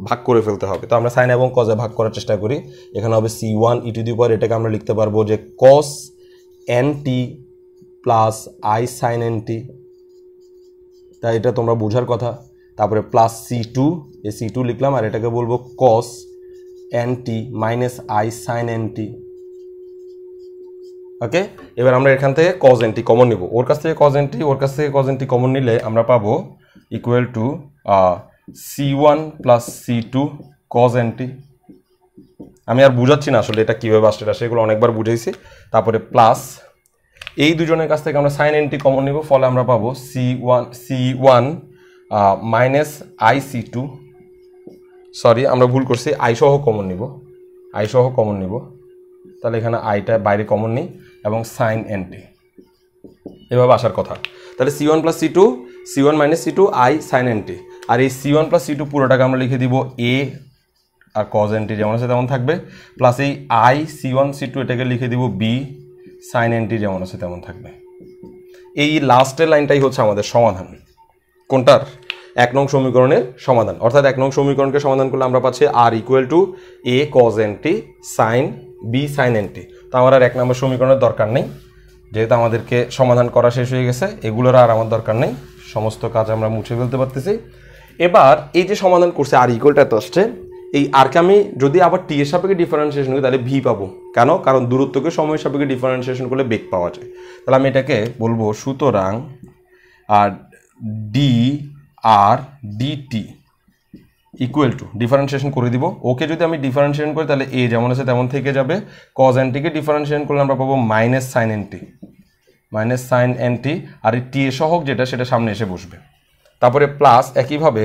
ভাগ করে ফেলতে হবে। তো আমরা সাইন এবং কজে ভাগ করার চেষ্টা করি। এখানে হবে c1 ই টু দি পাওয়ার, এটাকে আমরা লিখতে পারবো যে cos nt plus i sine nt, তাই এটা তোমরা বোঝার কথা। তারপরে প্লাস c2, এই c2 লিখলাম, আর এটাকে বলবো cos nt minus i sine nt। ওকে, এবার আমরা এখান থেকে cos nt কমন নিব, ওর কাছ থেকে cos nt, ওর কাছ থেকে cos nt কমন নিলে আমরা পাবো equal to c1 plus c2 cos nt। আমি আর বুঝাচ্ছি না আসলে এটা কীভাবে আসছে, এটা সেগুলো অনেকবার বুঝাইছি। তারপরে প্লাস এই দুজনের কাছ থেকে আমরা সাইন nt কমন নিব, ফলে আমরা পাবো c1 minus I c2, sorry আমরা ভুল করছি, আই সহ কমন নিব, আই সহ কমন নিব। তাহলে এখানে আইটা বাইরে কমন নিই এবং সাইন nt, এভাবে আসার কথা। তাহলে c1 plus c2, c1 minus c2 i sine nt, আর এই c1 প্লাস c2 পুরোটাকে আমরা লিখে দিব a আর cos nt যেমন আছে তেমন থাকবে, প্লাস এই আই c1 c2 এটাকে লিখে দিব b সাইন nt যেমন আছে তেমন থাকবে। এই লাস্টের লাইনটাই হচ্ছে আমাদের সমাধান, কোনটার? 1 নং সমীকরণের সমাধান। অর্থাৎ 1 নং সমীকরণকে সমাধান করলে আমরা পাচ্ছি R equal to a cos nt sine b sine nt। তো আমার আর 1 নম্বর সমীকরণের দরকার নেই, যেহেতু আমাদেরকে সমাধান করা শেষ হয়ে গেছে, এগুলোর আর আমার দরকার নেই, সমস্ত কাজ আমরা মুছে ফেলতে পারতেছি। এবার এই যে সমাধান করছে আর ইকুয়ালটা তো আসছে, এই আরকে আমি যদি আবার টি এর সাপেক্ষে ডিফারেন্সিয়েশন করি তাহলে ভি পাবো। কেন? কারণ দূরত্বকে সময়ের সাপেক্ষে ডিফারেন্সিয়েশন করলে বেগ পাওয়া যায়। তাহলে আমি এটাকে বলবো সুতরাং R D R DT equal to differentiation করে দিব। ওকে যদি আমি ডিফারেন্সিয়েশন করি তাহলে এ যেমন আছে তেমন থেকে যাবে, কজ এনটিকে ডিফারেন্সিয়েশন করলে আমরা পাবো minus sine N T, minus sine N T, আর এই টি এ সহগ যেটা সেটা সামনে এসে বসবে। তারপরে প্লাস একইভাবে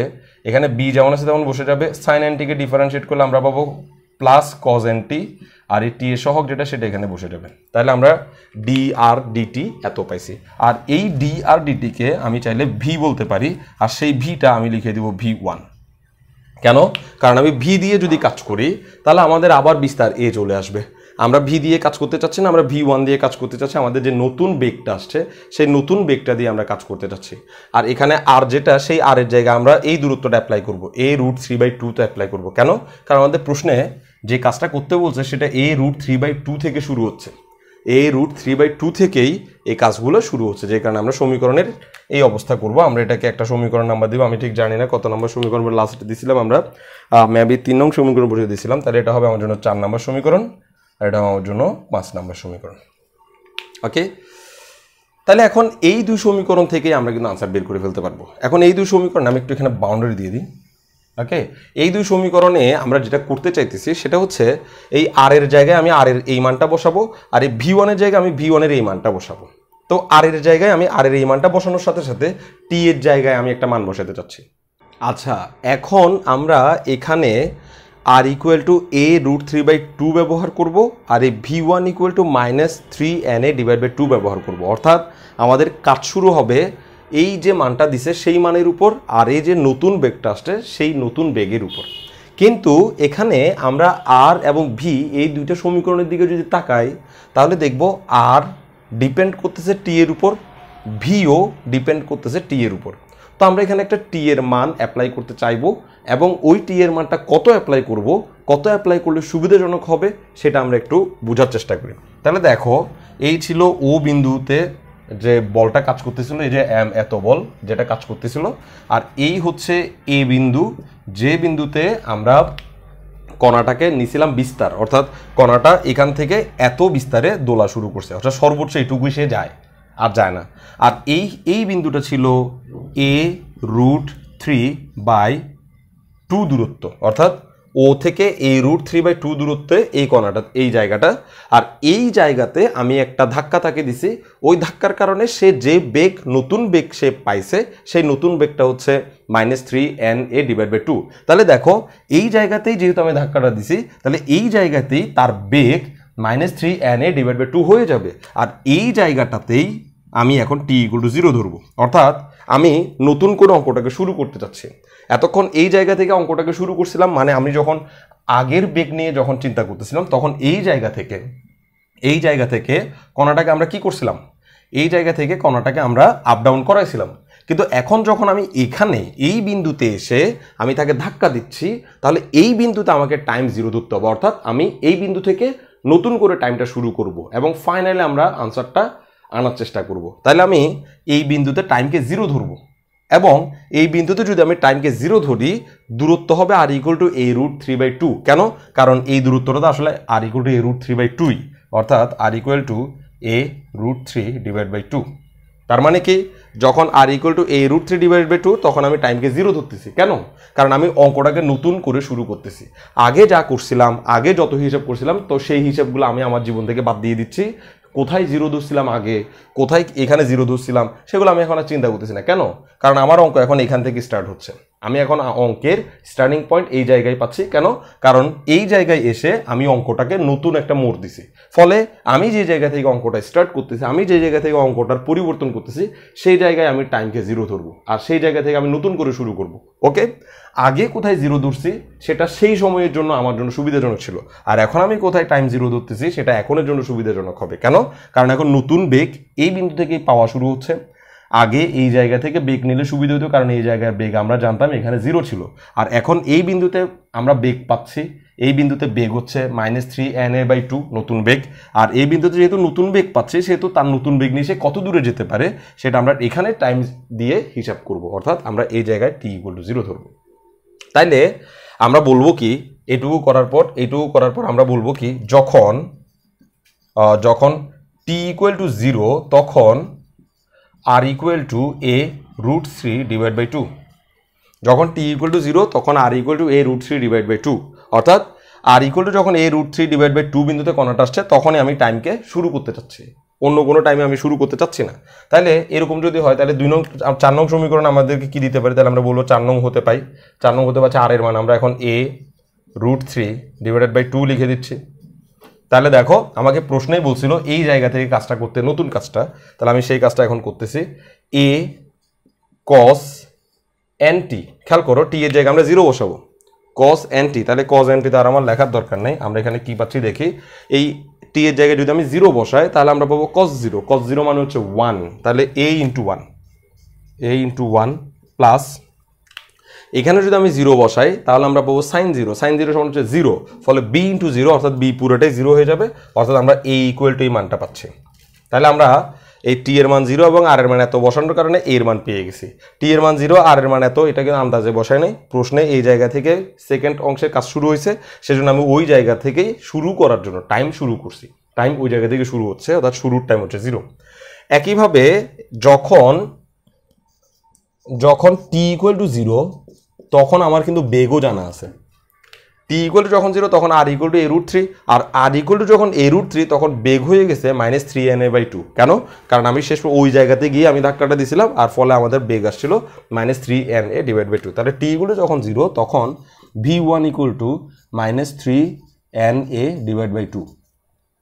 এখানে বি যেমন আছে তেমন বসে যাবে, সাইন এনটিকে ডিফারেন্সিয়েট করলে আমরা পাবো প্লাস কজ এনটি, আর এই টি এর সহগ যেটা সেটা এখানে বসে যাবে। তাহলে আমরা ডি আর ডিটি এত পাইছি। আর এই ডি আর ডিটিকে আমি চাইলে ভি বলতে পারি, আর সেই ভিটা আমি লিখে দিব ভি1। কেন? কারণ আমি ভি দিয়ে যদি কাজ করি তাহলে আমাদের আবার বিস্তার এ চলে আসবে। আমরা ভি দিয়ে কাজ করতে চাচ্ছি না, আমরা ভি1 দিয়ে কাজ করতে চাচ্ছি। আমাদের যে নতুন বেগটা আসছে সেই নতুন বেগটা দিয়ে আমরা কাজ করতে চাচ্ছি। আর এখানে আর যেটা, সেই আর এর জায়গায় আমরা এই দূরত্বটা অ্যাপ্লাই করব, a √3/2 তে অ্যাপ্লাই করব। কেন? কারণ আমাদের প্রশ্নে যে কাজটা করতে বলছে সেটা a √3/2 থেকে শুরু হচ্ছে, a √3/2 থেকেই এই কাজগুলো শুরু হচ্ছে, যে কারণে আমরা সমীকরণের এই অবস্থা করব। আমরা এটাকে একটা সমীকরণ নাম্বার দিব, আমি ঠিক জানি না কত নম্বর সমীকরণ লাস্টে দিয়েছিলাম, আমরা মেবি 3 নং সমীকরণ বসে দিয়েছিলাম। তাহলে এটা হবে আমার জন্য 4 নম্বর সমীকরণ, আর এটা আমার জন্য 5 নম্বর সমীকরণ। ওকে, তাহলে এখন এই দুই সমীকরণ থেকেই আমরা কিন্তু আনসার বের করে ফেলতে পারবো। এখন এই দুই সমীকরণ আমি একটু এখানে বাউন্ডারি দিয়ে দিই। ওকে, এই দুই সমীকরণে আমরা যেটা করতে চাইতেছি সেটা হচ্ছে এই আর এর জায়গায় আমি আর এর এই মানটা বসাবো, আর এই ভি1 এর জায়গায় আমি ভি1 এর এই মানটা বসাবো। তো আর এর জায়গায় আমি আর এর এই মানটা বসানোর সাথে সাথে টি এর জায়গায় আমি একটা মান বসাতে চাচ্ছি। আচ্ছা, এখন আমরা এখানে আর ইকুয়াল টু a √3/2 ব্যবহার করব, আর এই ভি1 ইকুয়াল টু -3na/2 ব্যবহার করব। অর্থাৎ আমাদের কাজ শুরু হবে এই যে মানটা দিছে সেই মানের উপর, আর এই যে নতুন বেগটা আসছে সেই নতুন বেগের উপর। কিন্তু এখানে আমরা আর এবং ভি এই দুইটা সমীকরণের দিকে যদি তাকাই তাহলে দেখব আর ডিপেন্ড করতেছে টি এর উপর, ভিও ডিপেন্ড করতেছে টি এর উপর। তো আমরা এখানে একটা টি এর মান অ্যাপ্লাই করতে চাইবো, এবং ওই টি এর মানটা কত অ্যাপ্লাই করব, কত অ্যাপ্লাই করলে সুবিধাজনক হবে সেটা আমরা একটু বোঝার চেষ্টা করি। তাহলে দেখো, এই ছিল ও বিন্দুতে যে বলটা কাজ করতেছিল, এই যে এত বল যেটা কাজ করতেছিল, আর এই হচ্ছে এ বিন্দু, যে বিন্দুতে আমরা কণাটাকে নিছিলাম বিস্তার, অর্থাৎ কণাটা এখান থেকে এত বিস্তারে দোলা শুরু করছে, অর্থাৎ সর্বোচ্চ এইটুকুই সে যায়, আর যায় না। আর এই বিন্দুটা ছিল a √3/2 দূরত্ব, অর্থাৎ ও থেকে a √3/2 দূরত্বে এই কণাটা, এই জায়গাটা। আর এই জায়গাতে আমি একটা ধাক্কা তাকে দিছি, ওই ধাক্কার কারণে সে যে বেগ, নতুন বেগ সে পাইছে, সেই নতুন বেগটা হচ্ছে -3na/2। তাহলে দেখো, এই জায়গাতেই যেহেতু আমি ধাক্কাটা দিছি, তাহলে এই জায়গাতেই তার বেগ -3na/2 হয়ে যাবে। আর এই জায়গাটাতেই আমি এখন t = 0 ধরবো, অর্থাৎ আমি নতুন করে অঙ্কটাকে শুরু করতে চাচ্ছি। এতক্ষণ এই জায়গা থেকে অঙ্কটাকে শুরু করছিলাম, মানে আমি যখন আগের বেগ নিয়ে যখন চিন্তা করতেছিলাম তখন এই জায়গা থেকে কণাটাকে আমরা কি করছিলাম, এই জায়গা থেকে কণাটাকে আমরা আপ ডাউন করাইছিলাম। কিন্তু এখন যখন আমি এখানে এই বিন্দুতে এসে আমি তাকে ধাক্কা দিচ্ছি, তাহলে এই বিন্দুতে আমাকে টাইম 0 ধরতে হবে, অর্থাৎ আমি এই বিন্দু থেকে নতুন করে টাইমটা শুরু করব এবং ফাইনালি আমরা আনসারটা আনার চেষ্টা করব। তাহলে আমি এই বিন্দুতে টাইমকে 0 ধরব এবং এই বিন্দুতে যদি আমি টাইমকে 0 ধরি, দূরত্ব হবে r = a√3/2। কেন? কারণ এই দূরত্বটা তো আসলে r = a√3/2, অর্থাৎ r = a√3/2। তার মানে কি, যখন r = a√3/2 তখন আমি টাইমকে 0 ধরতেছি। কেন? কারণ আমি অঙ্কটাকে নতুন করে শুরু করতেছি। আগে যা করছিলাম, আগে যত হিসাব করছিলাম, তো সেই হিসাবগুলো আমি আমার জীবন থেকে বাদ দিয়ে দিচ্ছি। কোথায় 0 ধরছিলাম আগে, কোথায় এখানে 0 ধরছিলাম, সেগুলো আমি এখন আর চিন্তা করতেছি না। কেন? কারণ আমার অঙ্ক এখন এখান থেকে স্টার্ট হচ্ছে। আমি এখন অঙ্কের স্টার্টিং পয়েন্ট এই জায়গায় পাচ্ছি। কেন? কারণ এই জায়গায় এসে আমি অঙ্কটাকে নতুন একটা মোড় দিছি। ফলে আমি যে জায়গা থেকে অঙ্কটা স্টার্ট করতেছি, আমি যে জায়গা থেকে অঙ্কটার পরিবর্তন করতেছি, সেই জায়গায় আমি টাইমকে 0 ধরবো আর সেই জায়গা থেকে আমি নতুন করে শুরু করব। ওকে, আগে কোথায় 0 ধরছি সেটা সেই সময়ের জন্য আমার জন্য সুবিধাজনক ছিল, আর এখন আমি কোথায় টাইম 0 ধরতেছি সেটা এখনের জন্য সুবিধাজনক হবে। কেন? কারণ এখন নতুন বেগ এই বিন্দু থেকেই পাওয়া শুরু হচ্ছে। আগে এই জায়গা থেকে বেগ নিলে সুবিধা হতো, কারণ এই জায়গায় বেগ আমরা জানতাম এখানে 0 ছিল, আর এখন এই বিন্দুতে আমরা বেগ পাচ্ছি। এই বিন্দুতে বেগ হচ্ছে -3na/2 নতুন বেগ, আর এই বিন্দুতে যেহেতু নতুন বেগ পাচ্ছি সেহেতু তার নতুন বেগ নিয়ে সে কত দূরে যেতে পারে সেটা আমরা এখানে টাইম দিয়ে হিসাব করব, অর্থাৎ আমরা এই জায়গায় t = 0 ধরব। তাইলে আমরা বলবো কি, এইটুকু করার পর আমরা বলবো কি, যখন t = 0 তখন r = a√3/2। যখন t = 0 তখন r = a√3/2, অর্থাৎ r যখন a√3/2 বিন্দুতে কণাটা আসছে তখনই আমি টাইমকে শুরু করতে চাচ্ছি, অন্য কোনো টাইমে আমি শুরু করতে চাচ্ছি না। তাহলে এরকম যদি হয় তাহলে 4 নং সমীকরণ আমাদেরকে কি দিতে পারে, তাহলে আমরা বলবো 4 নং হতে পারছে r এর মান আমরা এখন a√3/2 লিখে দিচ্ছি। তাহলে দেখো আমাকে প্রশ্নেই বলছিল এই জায়গা থেকে কাজটা করতে, নতুন কাজটা, তাহলে আমি সেই কাজটা এখন করতেছি। a cos nt, খেয়াল করো টি এর জায়গায় আমরা 0 বসাবো, cos nt, তাহলে cos nt তো আর আমার লেখার দরকার নেই। আমরা এখানে কি পাচ্ছি দেখি, এই টি এর জায়গায় যদি আমি 0 বসাই তাহলে আমরা পাবো cos 0 মানে হচ্ছে 1, তাহলে a × 1 প্লাস এখানে যদি আমি 0 বসাই তাহলে আমরা পাবো sin 0 সমান হচ্ছে 0, ফলে b × 0 অর্থাৎ b পুরোটাই 0 হয়ে যাবে, অর্থাৎ আমরা a = এই মানটা পাচ্ছি। তাহলে আমরা এই t এর মান 0 এবং r এর মান এত বসানোর কারণে a এর মান পেয়ে গেছি। t এর মান 0, r এর মান এত, এটা কিন্তু আন্দাজে বসাই নাই, প্রশ্নে এই জায়গা থেকে সেকেন্ড অংশের কাজ শুরু হয়েছে, সেজন্য আমি ওই জায়গা থেকেই শুরু করার জন্য টাইম শুরু করছি। টাইম ওই জায়গা থেকে শুরু হচ্ছে, অর্থাৎ শুরুর টাইম হচ্ছে 0। একইভাবে যখন t = 0 তখন আমার কিন্তু বেগও জানা আছে। t যখন 0 তখন r = a√3, আর r যখন a√3 তখন বেগ হয়ে গেছে -3na/2। কেন? কারণ আমি শেষ ওই জায়গাতে গিয়ে আমি ধাক্কাটা দিছিলাম, আর ফলে আমাদের বেগ আসছিল -3na/2। তাহলে t যখন 0 তখন v1 = -3na/2।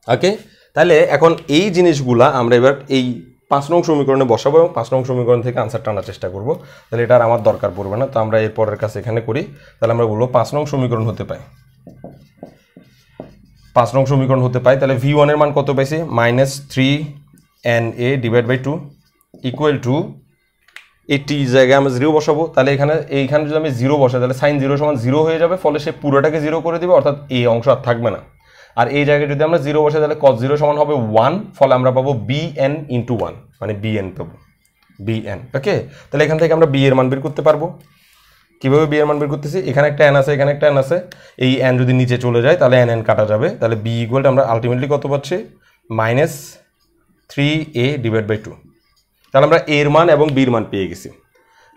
ওকে, তাহলে এখন এই জিনিসগুলা আমরা এবার এই 5 নং সমীকরণে বসাবো এবং 5 নং সমীকরণ থেকে আনসার টানার চেষ্টা করব। তাহলে এটা আর আমার দরকার পড়বে না, তো আমরা এর পরের কাজ এখানে করি। তাহলে আমরা বলবো 5 নং সমীকরণ হতে পাই, 5 নং সমীকরণ হতে পাই। তাহলে v1 এর মান কত পাইছি, -3na/2 = এই t জায়গায় আমরা 0 বসাবো। তাহলে এইখানে যদি আমি 0 বসাই তাহলে sin 0 = 0 হয়ে যাবে, ফলে সে পুরোটাকে 0 করে দিবে, অর্থাৎ এই অংশ আর থাকবে না। আর এই জায়গায় যদি আমরা 0 বসাই তাহলে cos 0 সমান হবে 1, ফলে আমরা পাবো bn × 1, মানে bn পাবো, bn। ওকে, তাহলে এখান থেকে আমরা b এর মান বের করতে পারবো। কিভাবে b এর মান বের করতেছি, এখানে একটা n আছে, এখানে একটা n আছে, এই n যদি নিচে চলে যায় তাহলে n কাটা যাবে। তাহলে b = আমরা আলটিমেটলি কত পাচ্ছি, -3a/2। তাহলে আমরা a এর মান এবং b এর মান পেয়ে গেছি।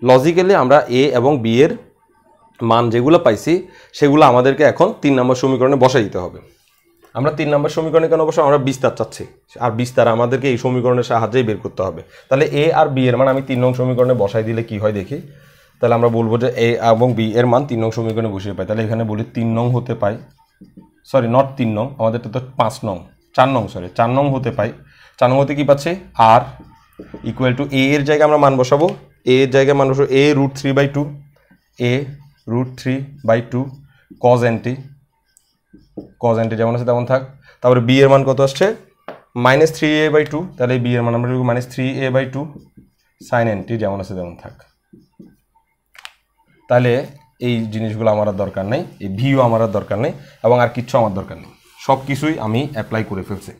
লজিক্যালি আমরা a এবং b এর মান যেগুলো পাইছি সেগুলো আমাদেরকে এখন 3 নম্বর সমীকরণে বসাই দিতে হবে। আমরা 3 নম্বর সমীকরণে কেন বসাবো, আমরা বিস্তার চাচ্ছি, আর বিস্তার আমাদেরকে এই সমীকরণের সাহায্যেই বের করতে হবে। তাহলে a আর b এর মান আমি 3 নং সমীকরণে বসাই দিলে কি হয় দেখি। তাহলে আমরা বলবো যে a এবং b এর মান 3 নং সমীকরণে বসিয়ে পাই। তাহলে এখানে বলি 3 নং হতে পাই সরি নট 3 নং, আমাদেরটা তো 5 নং, 4 নং, সরি 4 নং হতে পাই। 4 নং হতে কি পাচ্ছি, আর ইকুয়াল টু এ এর জায়গায় আমরা মান বসাবো, এ এর জায়গায় মান বসাবো a √3/2, a √3/2 cos nt, cos nt যেমন আছে তেমন থাক। তারপরে b এর মান কত আসছে, -3a/2, তাহলে b এর মান আমরা লিখব -3a/2 sin nt যেমন আছে তেমন থাক। তাহলে এই জিনিসগুলো আমার আর দরকার নেই, এই ভিও আমার আর দরকার নেই, এবং আর কিচ্ছু আমার দরকার নেই, সব কিছুই আমি অ্যাপ্লাই করে ফেলছি।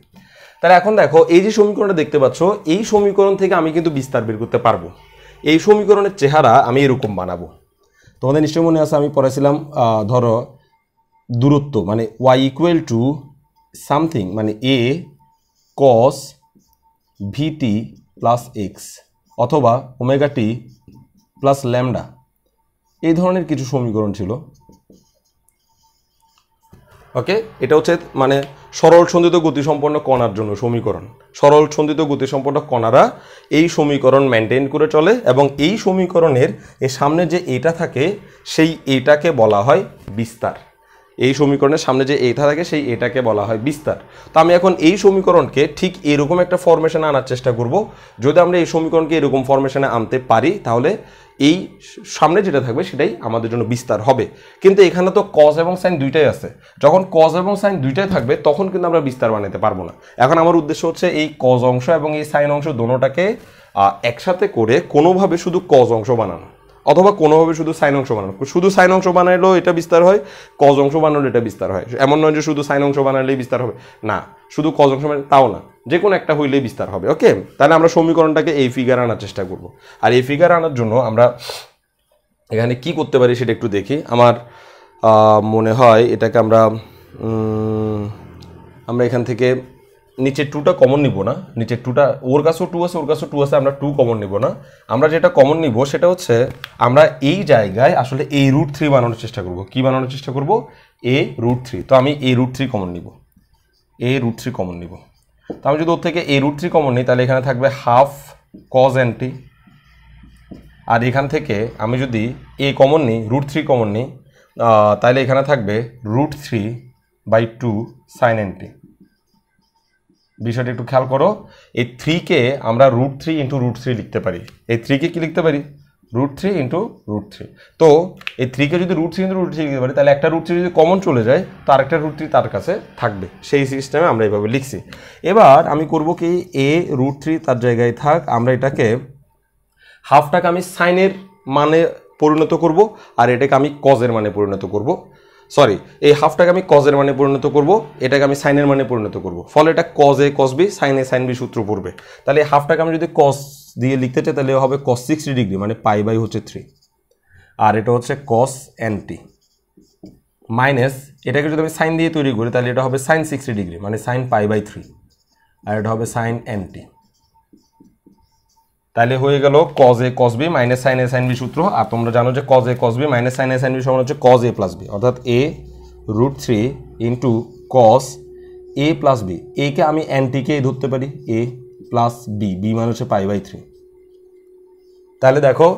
তাহলে এখন দেখো এই যে সমীকরণটা দেখতে পাচ্ছ, এই সমীকরণ থেকে আমি কিন্তু বিস্তার বের করতে পারবো। এই সমীকরণের চেহারা আমি এরকম বানাবো। তোমাদের নিশ্চয়ই মনে আছে আমি পড়াছিলাম, ধরো দূরত্ব মানে y ইকুয়াল টু সামথিং মানে a cos vt plus x অথবা ওমেগা টি প্লাস ল্যামডা, এই ধরনের কিছু সমীকরণ ছিল। ওকে, এটা হচ্ছে মানে সরল সন্ধিত গতিসম্পন্ন কণার জন্য সমীকরণ। সরল সন্ধিত গতিসম্পন্ন কণারা এই সমীকরণ মেনটেন করে চলে, এবং এই সমীকরণের এর সামনে যে এটা থাকে সেই এটাকে বলা হয় বিস্তার। এই সমীকরণের সামনে যে এটা থাকে সেই এটাকে বলা হয় বিস্তার। তো আমি এখন এই সমীকরণকে ঠিক এরকম একটা ফরমেশনে আনার চেষ্টা করব। যদি আমরা এই সমীকরণকে এরকম ফরমেশনে আনতে পারি তাহলে এই সামনে যেটা থাকবে সেটাই আমাদের জন্য বিস্তার হবে। কিন্তু এখানে তো কজ এবং সাইন দুইটাই আছে, যখন কজ এবং সাইন দুইটাই থাকবে তখন কিন্তু আমরা বিস্তার বানাতে পারবো না। এখন আমার উদ্দেশ্য হচ্ছে এই কজ অংশ এবং এই সাইন অংশ দোনোটাকে একসাথে করে কোনোভাবে শুধু কজ অংশ বানানো, অথবা কোনোভাবে শুধু সাইন অংশ বানানো। শুধু সাইন অংশ বানাইলেও এটা বিস্তার হয়, কজ অংশ বানালে এটা বিস্তার হয়। এমন নয় যে শুধু সাইন অংশ বানালেই বিস্তার হবে, না, শুধু কজ অংশ মানে তাও না, যে কোনো একটা হইলেই বিস্তার হবে। ওকে, তাহলে আমরা সমীকরণটাকে এই ফিগার আনার চেষ্টা করব। আর এই ফিগার আনার জন্য আমরা এখানে কি করতে পারি সেটা একটু দেখি। আমার মনে হয় এটাকে আমরা এখান থেকে নিচের 2টা কমন নিব না, নিচের 2টা ওর কাছেও 2 আছে, ওর কাছেও 2 আছে, আমরা 2 কমন নিব না। আমরা যেটা কমন নিব সেটা হচ্ছে আমরা এই জায়গায় আসলে a √3 বানানোর চেষ্টা করব। কি বানানোর চেষ্টা করব, a √3। তো আমি a √3 কমন নিব, a √3 কমন নিব। তো আমি যদি ওর থেকে a √3 কমন নিই তাহলে এখানে থাকবে হাফ cos nt, আর এখান থেকে আমি যদি a কমন নিই √3 কমন নিই তাহলে এখানে থাকবে √3/2 sin nt। বিষয়টা একটু খেয়াল করো, এই 3কে আমরা √3 × √3 লিখতে পারি। এই 3কে কি লিখতে পারি, √3 × √3। তো এই 3কে যদি √3 × √3 লিখতে পারি তাহলে একটা √3 যদি কমন চলে যায় তো আরেকটা √3 তার কাছে থাকবে। সেই সিস্টেমে আমরা এইভাবে লিখছি। এবার আমি করব কি, a √3 তার জায়গায় থাক, আমরা এটাকে হাফটাকে আমি সাইনের মানে পরিণত করব, আর এটাকে আমি কজের মানে পরিণত করব। সরি, এই হাফটাকে আমি কজের মানে পরিণত করব, এটাকে আমি সাইনের মানে পরিণত করব। ফলে এটা cos A cos B, sine A sine B সূত্র পড়বে। তাহলে এই হাফটাকে আমি যদি কজ দিয়ে লিখতে চাই তাহলে হবে cos 60 ডিগ্রি মানে π/3, আর এটা হচ্ছে cos nt মাইনাস এটাকে যদি আমি সাইন দিয়ে তৈরি করি তাহলে এটা হবে sin 60 ডিগ্রি মানে sin π/3, আর এটা হবে sin nt। তাহলে হয়ে গেল cos a cos b minus sin a sin b সূত্র। আর তোমরা জানো যে cos a cos b minus sin a sin b সমান হচ্ছে cos a প্লাস b, অর্থাৎ a √3 × cos a plus b। a কে আমি nt কে ধরতে পারি, a প্লাস b, b মানে হচ্ছে π/3। তাহলে দেখো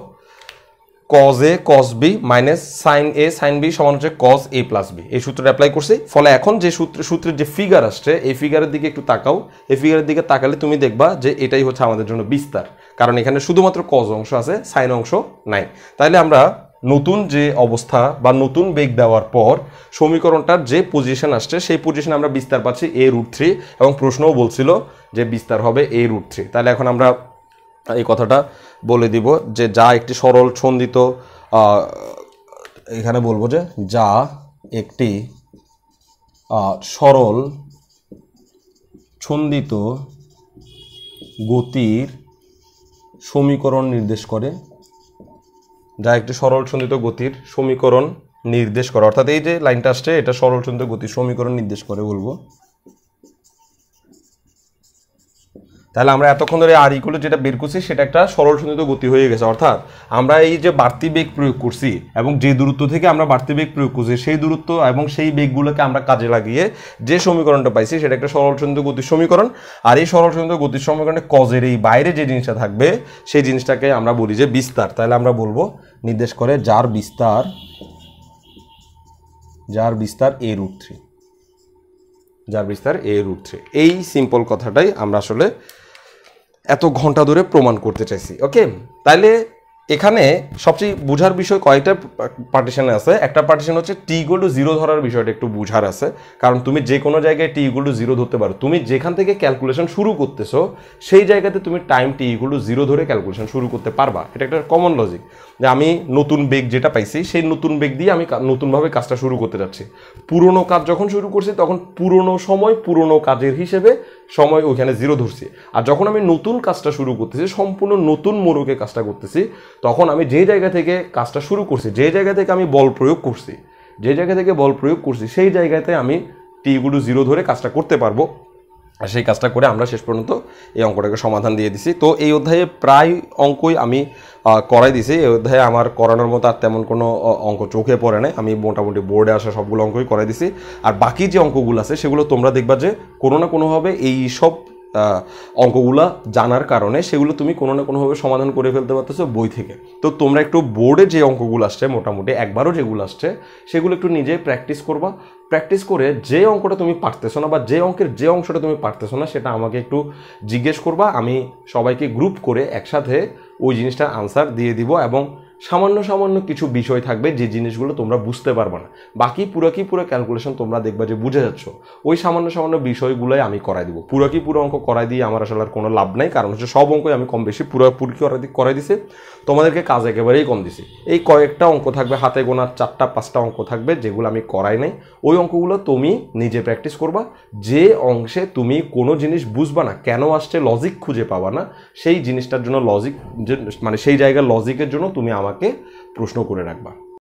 cos a cos b minus sin a sin b সমান হচ্ছে cos a প্লাস b, এই সূত্রটা অ্যাপ্লাই করছি। ফলে এখন যে সূত্রের যে ফিগার আসছে এই ফিগারের দিকে একটু তাকাও। এই ফিগারের দিকে তাকালে তুমি দেখবা যে এটাই হচ্ছে আমাদের জন্য বিস্তার, কারণ এখানে শুধুমাত্র cos অংশ আছে, সাইন অংশ নাই। তাইলে আমরা নতুন যে অবস্থা বা নতুন বেগ দেওয়ার পর সমীকরণটার যে পজিশন আসছে সেই পজিশনে আমরা বিস্তার পাচ্ছি a √3, এবং প্রশ্নও বলছিল যে বিস্তার হবে a √3। তাহলে এখন আমরা এই কথাটা বলে দিব যে যা একটি সরল ছন্দিত, এখানে বলবো যে যা একটি সরল ছন্দিত গতির সমীকরণ নির্দেশ করে, যা একটি সরল ছন্দিত গতির সমীকরণ নির্দেশ করে। অর্থাৎ এই যে লাইনটা আসছে এটা সরল ছন্দিত গতির সমীকরণ নির্দেশ করে বলবো। তাহলে আমরা এতক্ষণ ধরে আর ইকুয়াল যেটা বের করছি সেটা একটা সরল ছন্দিত গতি হয়ে গেছে। অর্থাৎ আমরা এই যে বাড়তি বেগ প্রয়োগ করছি এবং যে দূরত্ব থেকে আমরা বাড়তি বেগ প্রয়োগ করছি সেই দূরত্ব এবং সেই বেগগুলোকে আমরা কাজে লাগিয়ে যে সমীকরণটা পাইছি সেটা একটা সরল ছন্দিত গতির সমীকরণ। আর এই সরল ছন্দিত গতির সমীকরণে কজের এই বাইরে যে জিনিসটা থাকবে সেই জিনিসটাকে আমরা বলি যে বিস্তার। তাহলে আমরা বলবো নির্দেশ করে যার বিস্তার a √3। যার বিস্তার a√3। এই সিম্পল কথাটাই আমরা আসলে এত ঘন্টা ধরে প্রমাণ করতে চাইছি। ওকে, তাইলে এখানে সবচেয়ে বুঝার বিষয় কয়টা পার্টিশনে আছে। একটা পার্টিশন হচ্ছে t=0 ধরার বিষয়টা একটু বুঝার আছে, কারণ তুমি যে কোনো জায়গায় t=0 ধরতে পারো। তুমি যেখান থেকে ক্যালকুলেশন শুরু করতেছো সেই জায়গাতে তুমি টাইম t=0 ধরে ক্যালকুলেশন শুরু করতে পারবা। এটা একটা কমন লজিক, যে আমি নতুন বেগ যেটা পাইছি সেই নতুন বেগ দিয়ে আমি নতুনভাবে কাজটা শুরু করতে যাচ্ছি। পুরনো কাজ যখন শুরু করছি তখন পুরনো সময় পুরনো কাজের হিসেবে সময় ওইখানে 0 ধরছি। আর যখন আমি নতুন কাজটা শুরু করতেছি, সম্পূর্ণ নতুন মোড়কে কাজটা করতেছি, তখন আমি যে জায়গা থেকে কাজটা শুরু করছি, যে জায়গা থেকে আমি বল প্রয়োগ করছি, যে জায়গা থেকে বল প্রয়োগ করছি সেই জায়গাতে আমি t=0 ধরে কাজটা করতে পারবো। আর সেই কাজটা করে আমরা শেষ পর্যন্ত এই অঙ্কটাকে সমাধান দিয়ে দিছি। তো এই অধ্যায়ে প্রায় অঙ্কই আমি করাই দিছি। এই অধ্যায়ে আমার করানোর মতো আর তেমন কোনো অঙ্ক চোখে পড়ে নাই। আমি মোটামুটি বোর্ডে আসা সবগুলো অঙ্কই করাই দিছি। আর বাকি যে অঙ্কগুলো আছে সেগুলো তোমরা দেখবা যে কোনো না কোনোভাবে এই সব অঙ্কগুলা জানার কারণে সেগুলো তুমি কোনো না কোনোভাবে সমাধান করে ফেলতে পারতেছো বই থেকে। তো তোমরা একটু বোর্ডে যে অঙ্কগুলো আসছে, মোটামুটি একবারও যেগুলো আসছে সেগুলো একটু নিজে প্র্যাকটিস করবা। প্র্যাকটিস করে যে অঙ্কটা তুমি পারতেছো না বা যে অঙ্কের যে অংশটা তুমি পারতেছো না সেটা আমাকে একটু জিজ্ঞেস করবা। আমি সবাইকে গ্রুপ করে একসাথে ওই জিনিসটার আনসার দিয়ে দিব, এবং সামান্য সামান্য কিছু বিষয় থাকবে যে জিনিসগুলো তোমরা বুঝতে পারবে না। বাকি পুরো ক্যালকুলেশন তোমরা দেখবা যে বুঝে যাচ্ছ। ওই সামান্য সামান্য বিষয়গুলোই আমি করাই দিব। পুরো অঙ্ক করাই দিয়ে আমার আসলে আর কোনো লাভ নাই, কারণ হচ্ছে সব অঙ্কই আমি কম বেশি পুরোপুরি করাই দিছি। তোমাদেরকে কাজ একেবারেই কম দিছি। এই কয়েকটা অঙ্ক থাকবে, হাতে গোনা 4-5টা অঙ্ক থাকবে যেগুলো আমি করাই নাই। ওই অঙ্কগুলো তুমি নিজে প্র্যাকটিস করবা। যে অংশে তুমি কোনো জিনিস বুঝবা না, কেন আসছে লজিক খুঁজে পাবা না, সেই জিনিসটার জন্য লজিক মানে সেই জায়গার লজিকের জন্য তুমি আমাকে প্রশ্ন করে রাখবা।